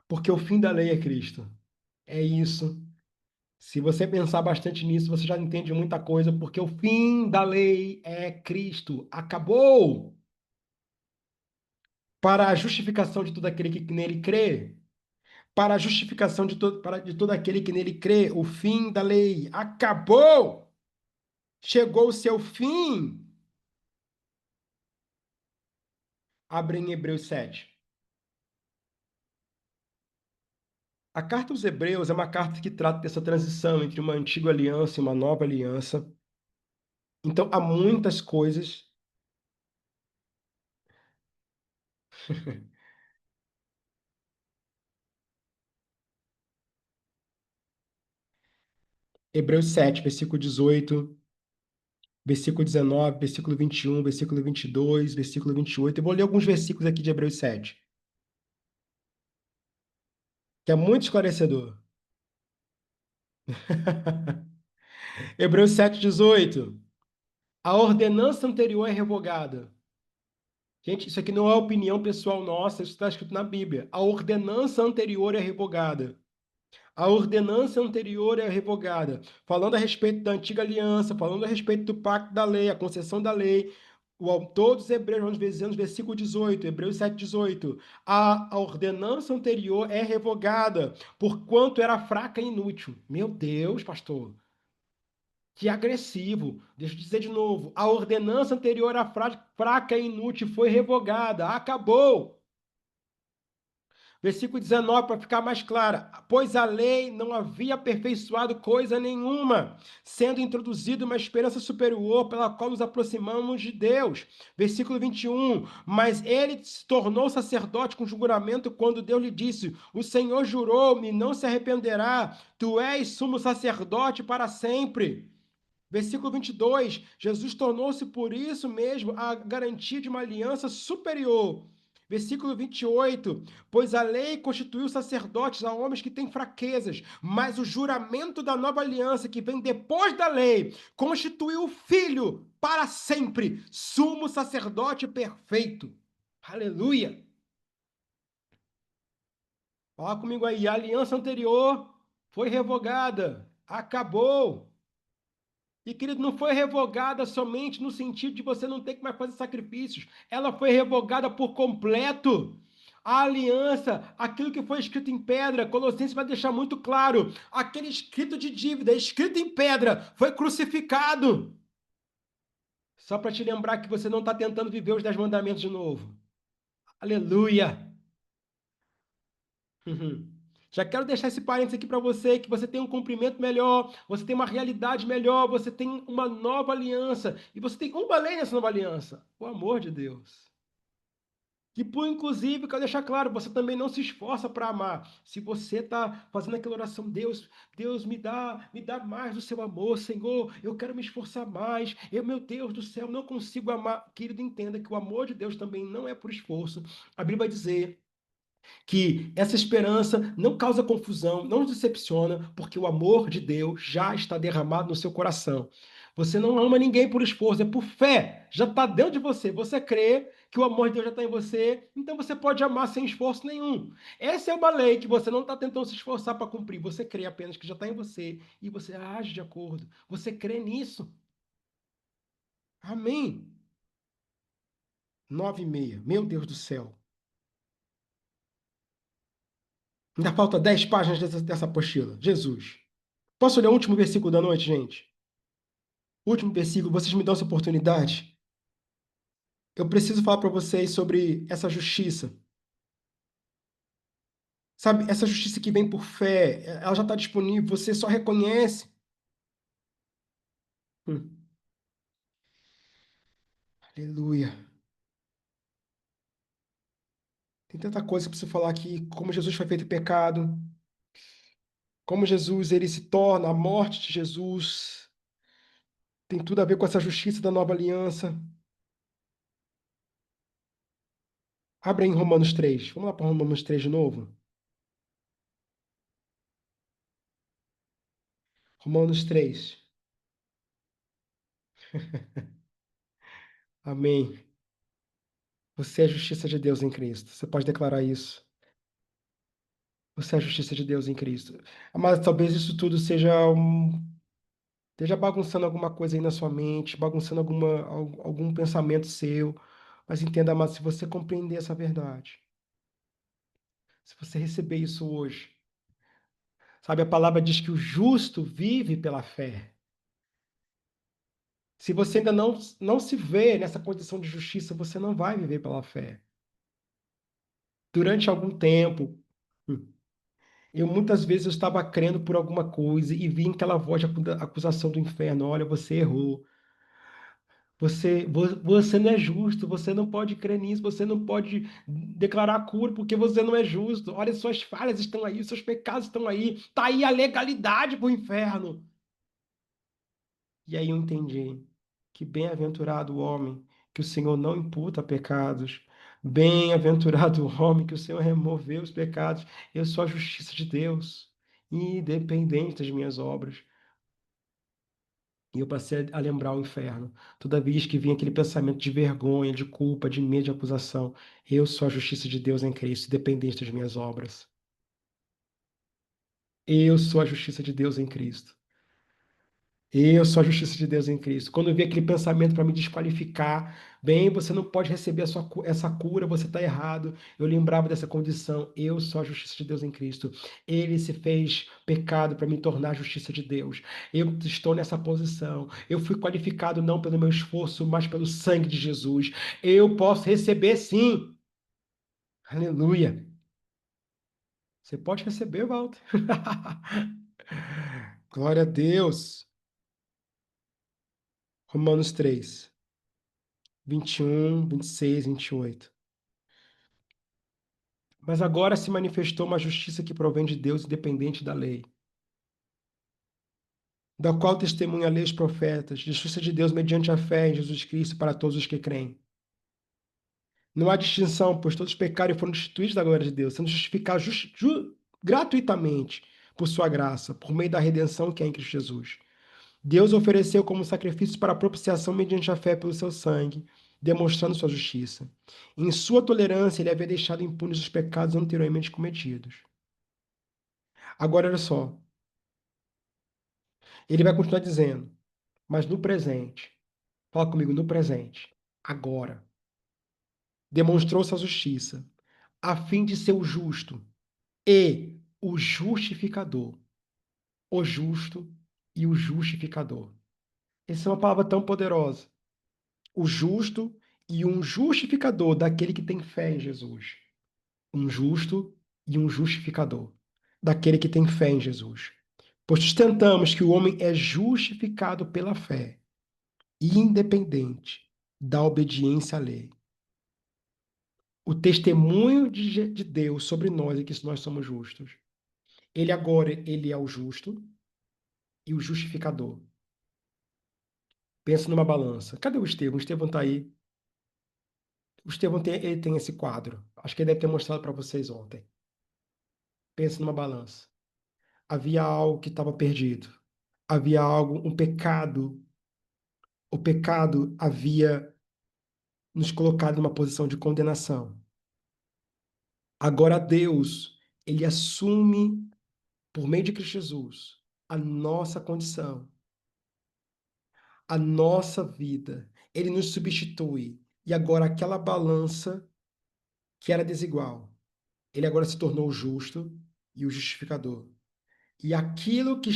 Porque o fim da lei é Cristo. É isso. Se você pensar bastante nisso, você já entende muita coisa, porque o fim da lei é Cristo. Acabou! Para a justificação de todo aquele que nele crê. Para a justificação de todo aquele que nele crê. O fim da lei acabou! Chegou o seu fim. Abre em Hebreus 7. A carta aos Hebreus é uma carta que trata dessa transição entre uma antiga aliança e uma nova aliança. Então, há muitas coisas. Hebreus 7, versículo 18, versículo 19, versículo 21, versículo 22, versículo 28. Eu vou ler alguns versículos aqui de Hebreus 7, que é muito esclarecedor. Hebreus 7, 18. A ordenança anterior é revogada. Gente, isso aqui não é opinião pessoal nossa, isso está escrito na Bíblia. A ordenança anterior é revogada. A ordenança anterior é revogada. Falando a respeito da antiga aliança, falando a respeito do pacto da lei, a concessão da lei, o autor dos Hebreus, vamos ver no versículo 18, Hebreus 7, 18. A ordenança anterior é revogada, porquanto era fraca e inútil. Meu Deus, pastor, que agressivo. Deixa eu dizer de novo. A ordenança anterior era fraca e inútil, foi revogada, acabou. Versículo 19, para ficar mais clara. Pois a lei não havia aperfeiçoado coisa nenhuma, sendo introduzida uma esperança superior pela qual nos aproximamos de Deus. Versículo 21. Mas ele se tornou sacerdote com juramento quando Deus lhe disse: O Senhor jurou-me, não se arrependerá, tu és sumo sacerdote para sempre. Versículo 22, Jesus tornou-se por isso mesmo a garantia de uma aliança superior. Versículo 28, pois a lei constituiu sacerdotes a homens que têm fraquezas, mas o juramento da nova aliança que vem depois da lei constituiu o Filho para sempre, sumo sacerdote perfeito. Aleluia! Fala comigo aí, a aliança anterior foi revogada, acabou. E, querido, não foi revogada somente no sentido de você não ter que mais fazer sacrifícios. Ela foi revogada por completo. A aliança, aquilo que foi escrito em pedra, Colossenses vai deixar muito claro: aquele escrito de dívida, escrito em pedra, foi crucificado. Só para te lembrar que você não está tentando viver os 10 mandamentos de novo. Aleluia! Uhum. Já quero deixar esse parênteses aqui para você, que você tem um cumprimento melhor, você tem uma realidade melhor, você tem uma nova aliança, e você tem uma lei nessa nova aliança, o amor de Deus. Que, por inclusive, quero deixar claro, você também não se esforça para amar. Se você está fazendo aquela oração, Deus, Deus me dá mais do seu amor, Senhor, eu quero me esforçar mais. Eu, meu Deus do céu, não consigo amar. Querido, entenda que o amor de Deus também não é por esforço. A Bíblia vai dizer que essa esperança não causa confusão, não nos decepciona, porque o amor de Deus já está derramado no seu coração. Você não ama ninguém por esforço, é por fé. Já está dentro de você. Você crê que o amor de Deus já está em você, então você pode amar sem esforço nenhum. Essa é uma lei que você não está tentando se esforçar para cumprir. Você crê apenas que já está em você e você age de acordo. Você crê nisso. Amém. 9:30. Meu Deus do céu. Ainda falta 10 páginas dessa apostila. Jesus. Posso ler o último versículo da noite, gente? Último versículo, vocês me dão essa oportunidade. Eu preciso falar para vocês sobre essa justiça. Sabe, essa justiça que vem por fé, ela já está disponível, você só reconhece. Hum, aleluia. Tem tanta coisa que eu preciso falar aqui, como Jesus foi feito pecado, como Jesus ele se torna, a morte de Jesus tem tudo a ver com essa justiça da nova aliança. Abre aí em Romanos 3. Vamos lá para Romanos 3 de novo? Romanos 3. Amém. Você é a justiça de Deus em Cristo. Você pode declarar isso. Você é a justiça de Deus em Cristo. Mas talvez isso tudo esteja bagunçando alguma coisa aí na sua mente, bagunçando algum pensamento seu. Mas entenda, mas se você compreender essa verdade, se você receber isso hoje, sabe, a palavra diz que o justo vive pela fé. Se você ainda não se vê nessa condição de justiça, você não vai viver pela fé. Durante algum tempo, eu muitas vezes eu estava crendo por alguma coisa e vi aquela voz de acusação do inferno. Olha, você errou. Você não é justo, você não pode crer nisso, você não pode declarar cura porque você não é justo. Olha, suas falhas estão aí, seus pecados estão aí. Está aí a legalidade para o inferno. E aí eu entendi que bem-aventurado o homem que o Senhor não imputa pecados. Bem-aventurado o homem que o Senhor removeu os pecados. Eu sou a justiça de Deus, independente das minhas obras. E eu passei a lembrar o inferno. Toda vez que vinha aquele pensamento de vergonha, de culpa, de medo, de acusação, eu sou a justiça de Deus em Cristo, independente das minhas obras. Eu sou a justiça de Deus em Cristo. Eu sou a justiça de Deus em Cristo. Quando eu vi aquele pensamento para me desqualificar, bem, você não pode receber essa cura, você está errado. Eu lembrava dessa condição. Eu sou a justiça de Deus em Cristo. Ele se fez pecado para me tornar a justiça de Deus. Eu estou nessa posição. Eu fui qualificado não pelo meu esforço, mas pelo sangue de Jesus. Eu posso receber sim. Aleluia. Você pode receber, Walter. Glória a Deus. Romanos 3. 21, 26, 28. Mas agora se manifestou uma justiça que provém de Deus, independente da lei, da qual testemunha a lei e os profetas, justiça de Deus mediante a fé em Jesus Cristo para todos os que creem. Não há distinção, pois todos pecaram e foram destituídos da glória de Deus, sendo justificados gratuitamente por sua graça, por meio da redenção que é em Cristo Jesus. Deus ofereceu como sacrifício para a propiciação mediante a fé pelo seu sangue, demonstrando sua justiça. Em sua tolerância, ele havia deixado impunes os pecados anteriormente cometidos. Agora, olha só, ele vai continuar dizendo, mas no presente, fala comigo, no presente, agora, demonstrou sua justiça, a fim de ser o justo e o justificador, o justo e o justificador. Essa é uma palavra tão poderosa. O justo e um justificador daquele que tem fé em Jesus. Um justo e um justificador daquele que tem fé em Jesus. Pois sustentamos que o homem é justificado pela fé, independente da obediência à lei. O testemunho de Deus sobre nós é que nós somos justos. Ele agora, ele é o justo e o justificador. Pensa numa balança. Cadê o Estevão? O Estevão está aí. O Estevão ele tem esse quadro. Acho que ele deve ter mostrado para vocês ontem. Pensa numa balança. Havia algo que estava perdido. Havia algo, um pecado. O pecado havia nos colocado numa posição de condenação. Agora Deus, ele assume, por meio de Cristo Jesus, a nossa condição, a nossa vida. Ele nos substitui. E agora aquela balança que era desigual, ele agora se tornou o justo e o justificador. E aquilo que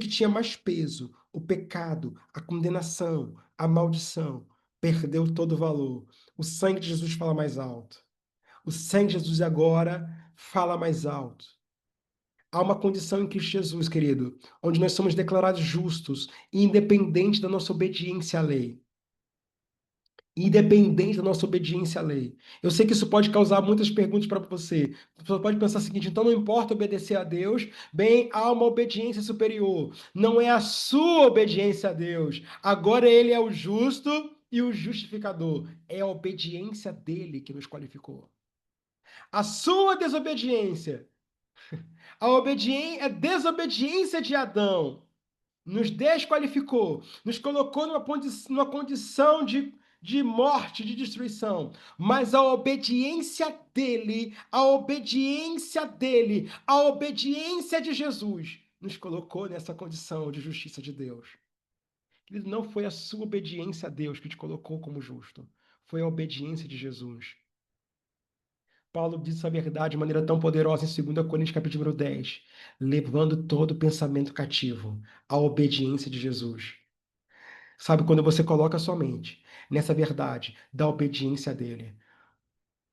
tinha mais peso, o pecado, a condenação, a maldição, perdeu todo o valor. O sangue de Jesus fala mais alto. O sangue de Jesus agora fala mais alto. Há uma condição em Cristo Jesus, querido, onde nós somos declarados justos, independente da nossa obediência à lei. Independente da nossa obediência à lei. Eu sei que isso pode causar muitas perguntas para você. Você pode pensar o seguinte: então não importa obedecer a Deus, bem, há uma obediência superior. Não é a sua obediência a Deus. Agora ele é o justo e o justificador. É a obediência dele que nos qualificou. A sua desobediência, a desobediência de Adão nos desqualificou, nos colocou numa condição de morte, de destruição. Mas a obediência de Jesus nos colocou nessa condição de justiça de Deus. Não foi a sua obediência a Deus que te colocou como justo, foi a obediência de Jesus. Paulo diz essa verdade de maneira tão poderosa em 2 Coríntios capítulo 10, levando todo pensamento cativo à obediência de Jesus. Sabe, quando você coloca a sua mente nessa verdade da obediência dele,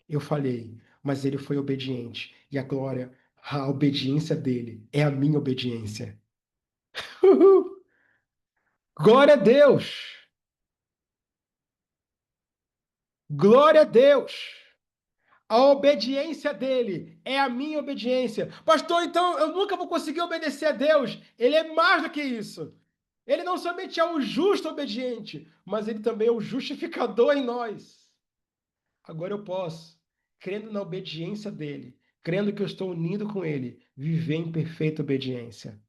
eu falei, mas ele foi obediente, e a glória, a obediência dele é a minha obediência. Uhul! Glória a Deus! Glória a Deus! A obediência dele é a minha obediência. Pastor, então eu nunca vou conseguir obedecer a Deus. Ele é mais do que isso. Ele não somente é o justo obediente, mas ele também é o justificador em nós. Agora eu posso, crendo na obediência dele, crendo que eu estou unido com ele, viver em perfeita obediência.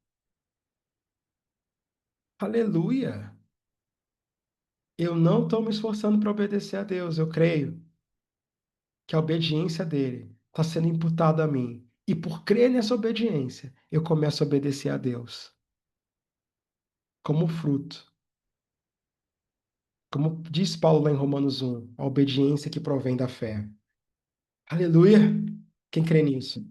Aleluia! Eu não estou me esforçando para obedecer a Deus, eu creio que a obediência dele está sendo imputada a mim. E por crer nessa obediência, eu começo a obedecer a Deus como fruto. Como diz Paulo lá em Romanos 1, a obediência que provém da fé. Aleluia! Quem crê nisso?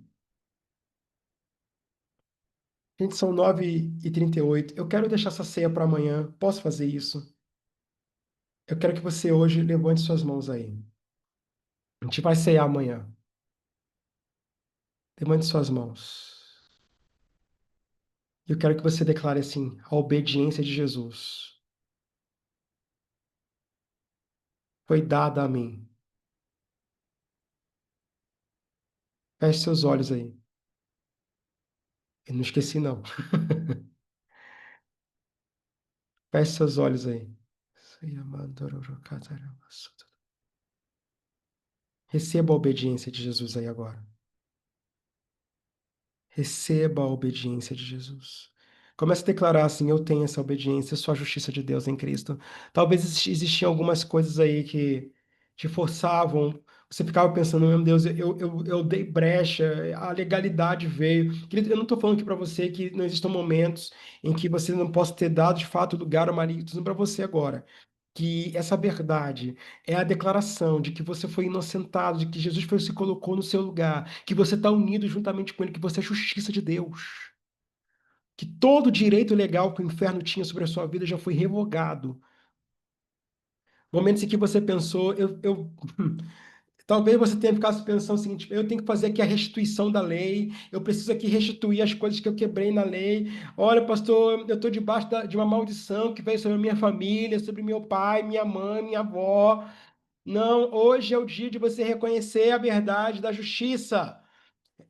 Gente, são 9h38. Eu quero deixar essa ceia para amanhã. Posso fazer isso? Eu quero que você hoje levante suas mãos aí. A gente vai cear amanhã. Levante suas mãos. Eu quero que você declare assim: a obediência de Jesus foi dada a mim. Feche seus olhos aí. Eu não esqueci, não. Feche seus olhos aí. Receba a obediência de Jesus aí agora. Receba a obediência de Jesus. Comece a declarar assim: eu tenho essa obediência, eu sou a justiça de Deus em Cristo. Talvez existiam algumas coisas aí que te forçavam, Você ficava pensando, meu Deus, eu dei brecha, a legalidade veio. Querido, eu não estou falando aqui para você que não existam momentos em que você não possa ter dado de fato lugar ao marido, estou dizendo para você agora que essa verdade é a declaração de que você foi inocentado, de que Jesus foi, se colocou no seu lugar, que você está unido juntamente com Ele, que você é justiça de Deus, que todo o direito legal que o inferno tinha sobre a sua vida já foi revogado. Momentos em que você pensou, talvez você tenha ficado pensando o seguinte: eu tenho que fazer aqui a restituição da lei, eu preciso aqui restituir as coisas que eu quebrei na lei. Olha, pastor, eu estou debaixo de uma maldição que veio sobre a minha família, sobre meu pai, minha mãe, minha avó. Não, hoje é o dia de você reconhecer a verdade da justiça,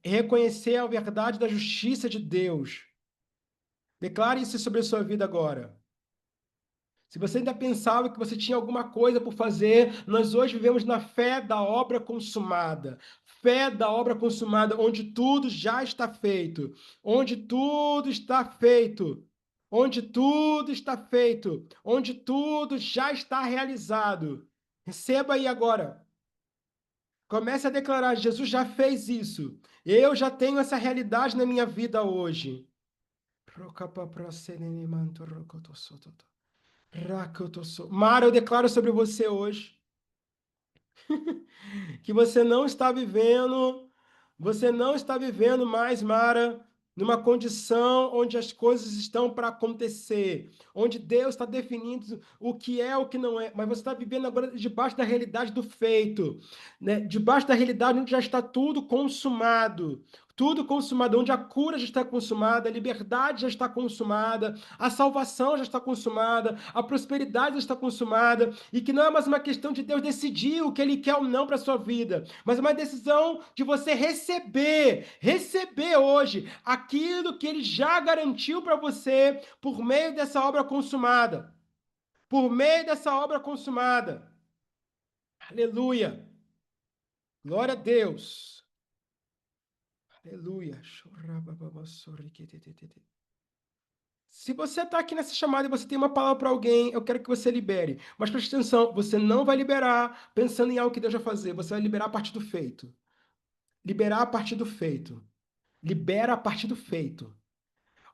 reconhecer a verdade da justiça de Deus. Declare isso sobre a sua vida agora. Se você ainda pensava que você tinha alguma coisa por fazer, nós hoje vivemos na fé da obra consumada. Fé da obra consumada, onde tudo já está feito. Onde tudo está feito. Onde tudo está feito. Onde tudo já está realizado. Receba aí agora. Comece a declarar: Jesus já fez isso. Eu já tenho essa realidade na minha vida hoje. Mara, eu declaro sobre você hoje que você não está vivendo mais, Mara, numa condição onde as coisas estão para acontecer, onde Deus está definindo o que é, o que não é, mas você está vivendo agora debaixo da realidade do feito, né? Debaixo da realidade onde já está tudo consumado, onde a cura já está consumada, a liberdade já está consumada, a salvação já está consumada, a prosperidade já está consumada, e que não é mais uma questão de Deus decidir o que Ele quer ou não para a sua vida, mas é uma decisão de você receber hoje aquilo que Ele já garantiu para você por meio dessa obra consumada. Por meio dessa obra consumada. Aleluia. Glória a Deus. Aleluia. Se você está aqui nessa chamada e você tem uma palavra para alguém, eu quero que você libere. Mas preste atenção, você não vai liberar pensando em algo que Deus vai fazer. Você vai liberar a partir do feito. Liberar a partir do feito. Libera a partir do feito.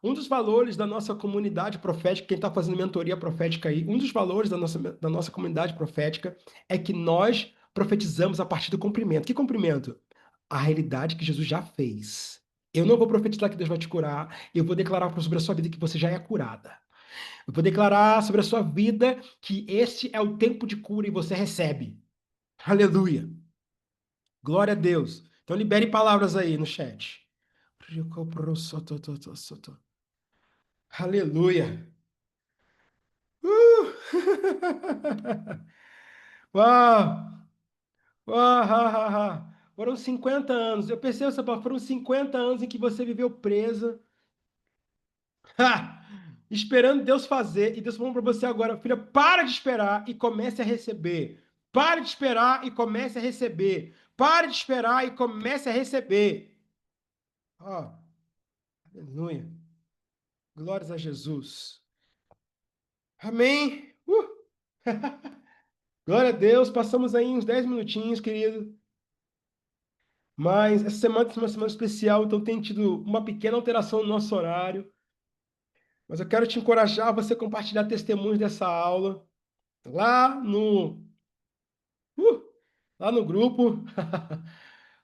Um dos valores da nossa comunidade profética, quem está fazendo mentoria profética aí, um dos valores da nossa comunidade profética é que nós profetizamos a partir do cumprimento. Que cumprimento? A realidade que Jesus já fez. Eu não vou profetizar que Deus vai te curar, eu vou declarar sobre a sua vida que você já é curada. Eu vou declarar sobre a sua vida que este é o tempo de cura e você recebe. Aleluia. Glória a Deus. Então libere palavras aí no chat. Aleluia. Uh! Uau! Uau! Ha, ha, ha. Foram 50 anos. Eu percebo essa palavra. Foram 50 anos em que você viveu presa. Ha! Esperando Deus fazer. E Deus falando para você agora, filha, para de esperar e comece a receber. Pare de esperar e comece a receber. Pare de esperar e comece a receber. Ó, aleluia. Glórias a Jesus. Amém. Glória a Deus. Passamos aí uns 10 minutinhos, querido. Mas essa semana é uma semana especial, então tem tido uma pequena alteração no nosso horário. Mas eu quero te encorajar a você compartilhar testemunhos dessa aula lá no, uh, lá no grupo.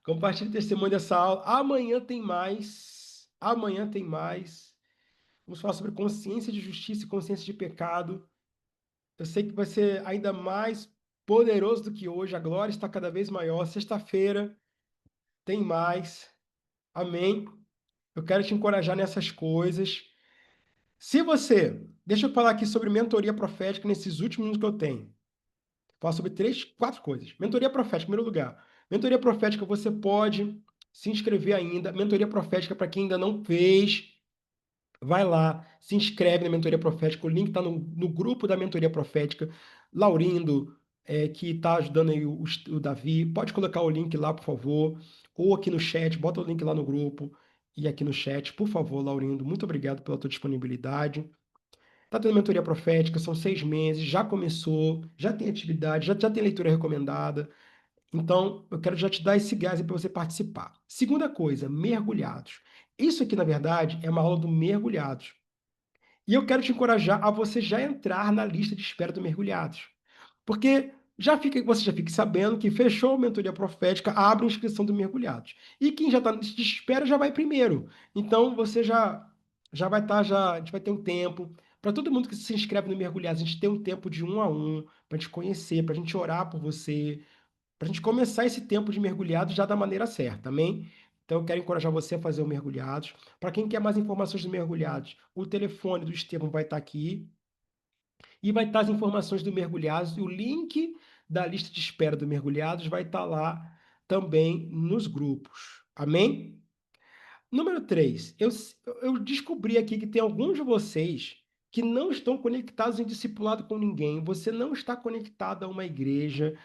Compartilhe testemunho dessa aula. Amanhã tem mais. Amanhã tem mais. Vamos falar sobre consciência de justiça e consciência de pecado. Eu sei que vai ser ainda mais poderoso do que hoje. A glória está cada vez maior. Sexta-feira tem mais. Amém. Eu quero te encorajar nessas coisas. Deixa eu falar aqui sobre mentoria profética nesses últimos minutos que eu tenho. Vou falar sobre 4 coisas. Mentoria profética, em primeiro lugar. Mentoria profética, você pode se inscrever ainda. Mentoria profética, para quem ainda não fez, vai lá, se inscreve na Mentoria Profética. O link está no grupo da Mentoria Profética. Laurindo, que está ajudando aí o Davi, pode colocar o link lá, por favor. Ou aqui no chat, bota o link lá no grupo e aqui no chat. Por favor, Laurindo, muito obrigado pela tua disponibilidade. Está tendo mentoria profética, são 6 meses, já começou, já tem atividade, já tem leitura recomendada. Então, eu quero já te dar esse gás para você participar. Segunda coisa, mergulhados. Isso aqui, na verdade, é uma aula do mergulhados. E eu quero te encorajar a você já entrar na lista de espera do mergulhados. Porque você já fique sabendo que fechou a mentoria profética, abre a inscrição do mergulhados. E quem já está na lista de espera já vai primeiro. Então você já vai estar, a gente vai ter um tempo. Para todo mundo que se inscreve no mergulhados, a gente tem um tempo de um a um, para te conhecer, para a gente orar por você, para a gente começar esse tempo de mergulhados já da maneira certa, amém? Então eu quero encorajar você a fazer o mergulhados. Para quem quer mais informações do mergulhados, o telefone do Estevão vai estar aqui e vai estar as informações do mergulhados e o link da lista de espera do mergulhados vai estar lá também nos grupos. Amém? Número 3, eu descobri aqui que tem alguns de vocês que não estão conectados em discipulado com ninguém. Você não está conectado a uma igreja.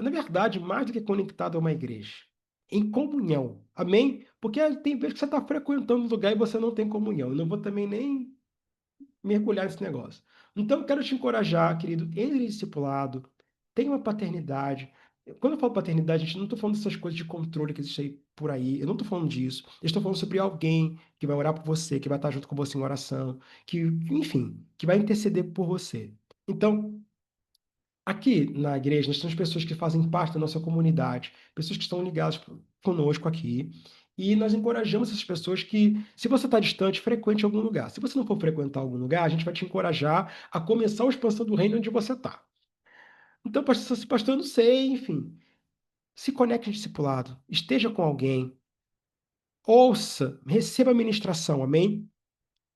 Na verdade, mais do que conectado a uma igreja. Em comunhão. Amém? Porque tem vezes que você está frequentando um lugar e você não tem comunhão. Eu não vou também nem mergulhar nesse negócio. Então, eu quero te encorajar, querido, entre em discipulado, tenha uma paternidade. Quando eu falo paternidade, gente, não estou falando dessas coisas de controle que existem aí por aí. Eu não estou falando disso. Eu estou falando sobre alguém que vai orar por você, que vai estar junto com você em oração, enfim, que vai interceder por você. Então, aqui na igreja, nós temos pessoas que fazem parte da nossa comunidade, pessoas que estão ligadas conosco aqui, e nós encorajamos essas pessoas que, se você está distante, frequente algum lugar. Se você não for frequentar algum lugar, a gente vai te encorajar a começar a expansão do reino onde você está. Então, pastor, se pastor, eu não sei, enfim, se conecte em discipulado, esteja com alguém, ouça, receba a ministração, amém?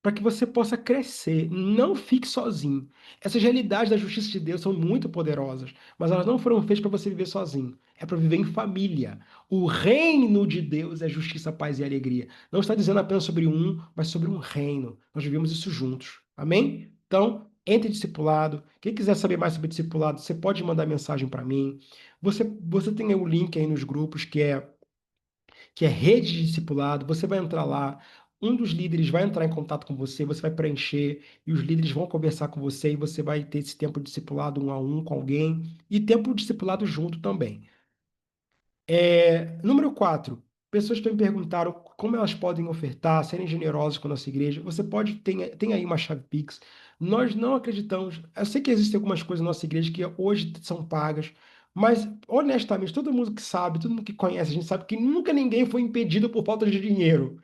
Para que você possa crescer. Não fique sozinho. Essas realidades da justiça de Deus são muito poderosas, mas elas não foram feitas para você viver sozinho. É para viver em família. O reino de Deus é justiça, paz e alegria. Não está dizendo apenas sobre um, mas sobre um reino. Nós vivemos isso juntos. Amém? Então, entre em discipulado. Quem quiser saber mais sobre discipulado, você pode mandar mensagem para mim. Você tem o link aí nos grupos que é rede de discipulado. Você vai entrar lá, um dos líderes vai entrar em contato com você, você vai preencher, e os líderes vão conversar com você, e você vai ter esse tempo de discipulado um a um com alguém, e tempo de discipulado junto também. Número 4, pessoas que me perguntaram como elas podem ofertar, serem generosas com a nossa igreja. Você pode, tem aí uma chave Pix. Nós não acreditamos, eu sei que existem algumas coisas na nossa igreja que hoje são pagas, mas honestamente, todo mundo que sabe, todo mundo que conhece, a gente sabe que nunca ninguém foi impedido por falta de dinheiro.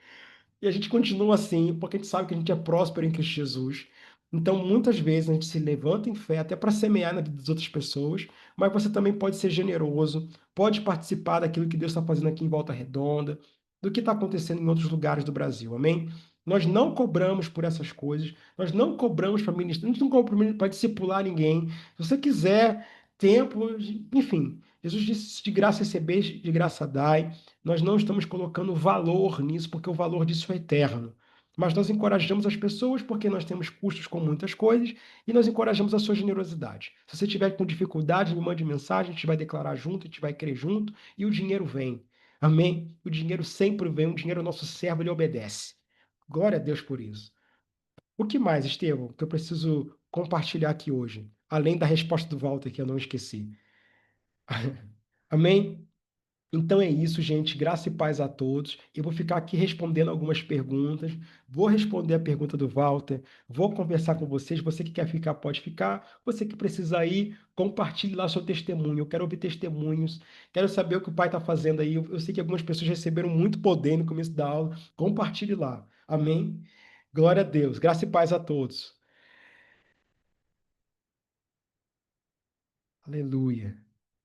E a gente continua assim, porque a gente sabe que a gente é próspero em Cristo Jesus. Então, muitas vezes a gente se levanta em fé até para semear na vida das outras pessoas, mas você também pode ser generoso, pode participar daquilo que Deus está fazendo aqui em Volta Redonda, do que está acontecendo em outros lugares do Brasil, amém? Nós não cobramos por essas coisas, nós não cobramos para ministrar, a gente não cobra para discipular ninguém. Se você quiser tempo, enfim, Jesus disse: de graça recebeis, de graça dai. Nós não estamos colocando valor nisso, porque o valor disso é eterno. Mas nós encorajamos as pessoas porque nós temos custos com muitas coisas e nós encorajamos a sua generosidade. Se você tiver com dificuldade, me mande mensagem, a gente vai declarar junto, a gente vai crer junto e o dinheiro vem. Amém? O dinheiro sempre vem, o dinheiro é nosso servo, ele obedece. Glória a Deus por isso. O que mais, Estevão, que eu preciso compartilhar aqui hoje? Além da resposta do Walter, que eu não esqueci. Amém? Então é isso, gente. Graça e paz a todos. Eu vou ficar aqui respondendo algumas perguntas. Vou responder a pergunta do Walter. Vou conversar com vocês. Você que quer ficar, pode ficar. Você que precisa ir, compartilhe lá seu testemunho. Eu quero ouvir testemunhos. Quero saber o que o pai está fazendo aí. Eu sei que algumas pessoas receberam muito poder no começo da aula. Compartilhe lá. Amém? Glória a Deus. Graça e paz a todos. Aleluia.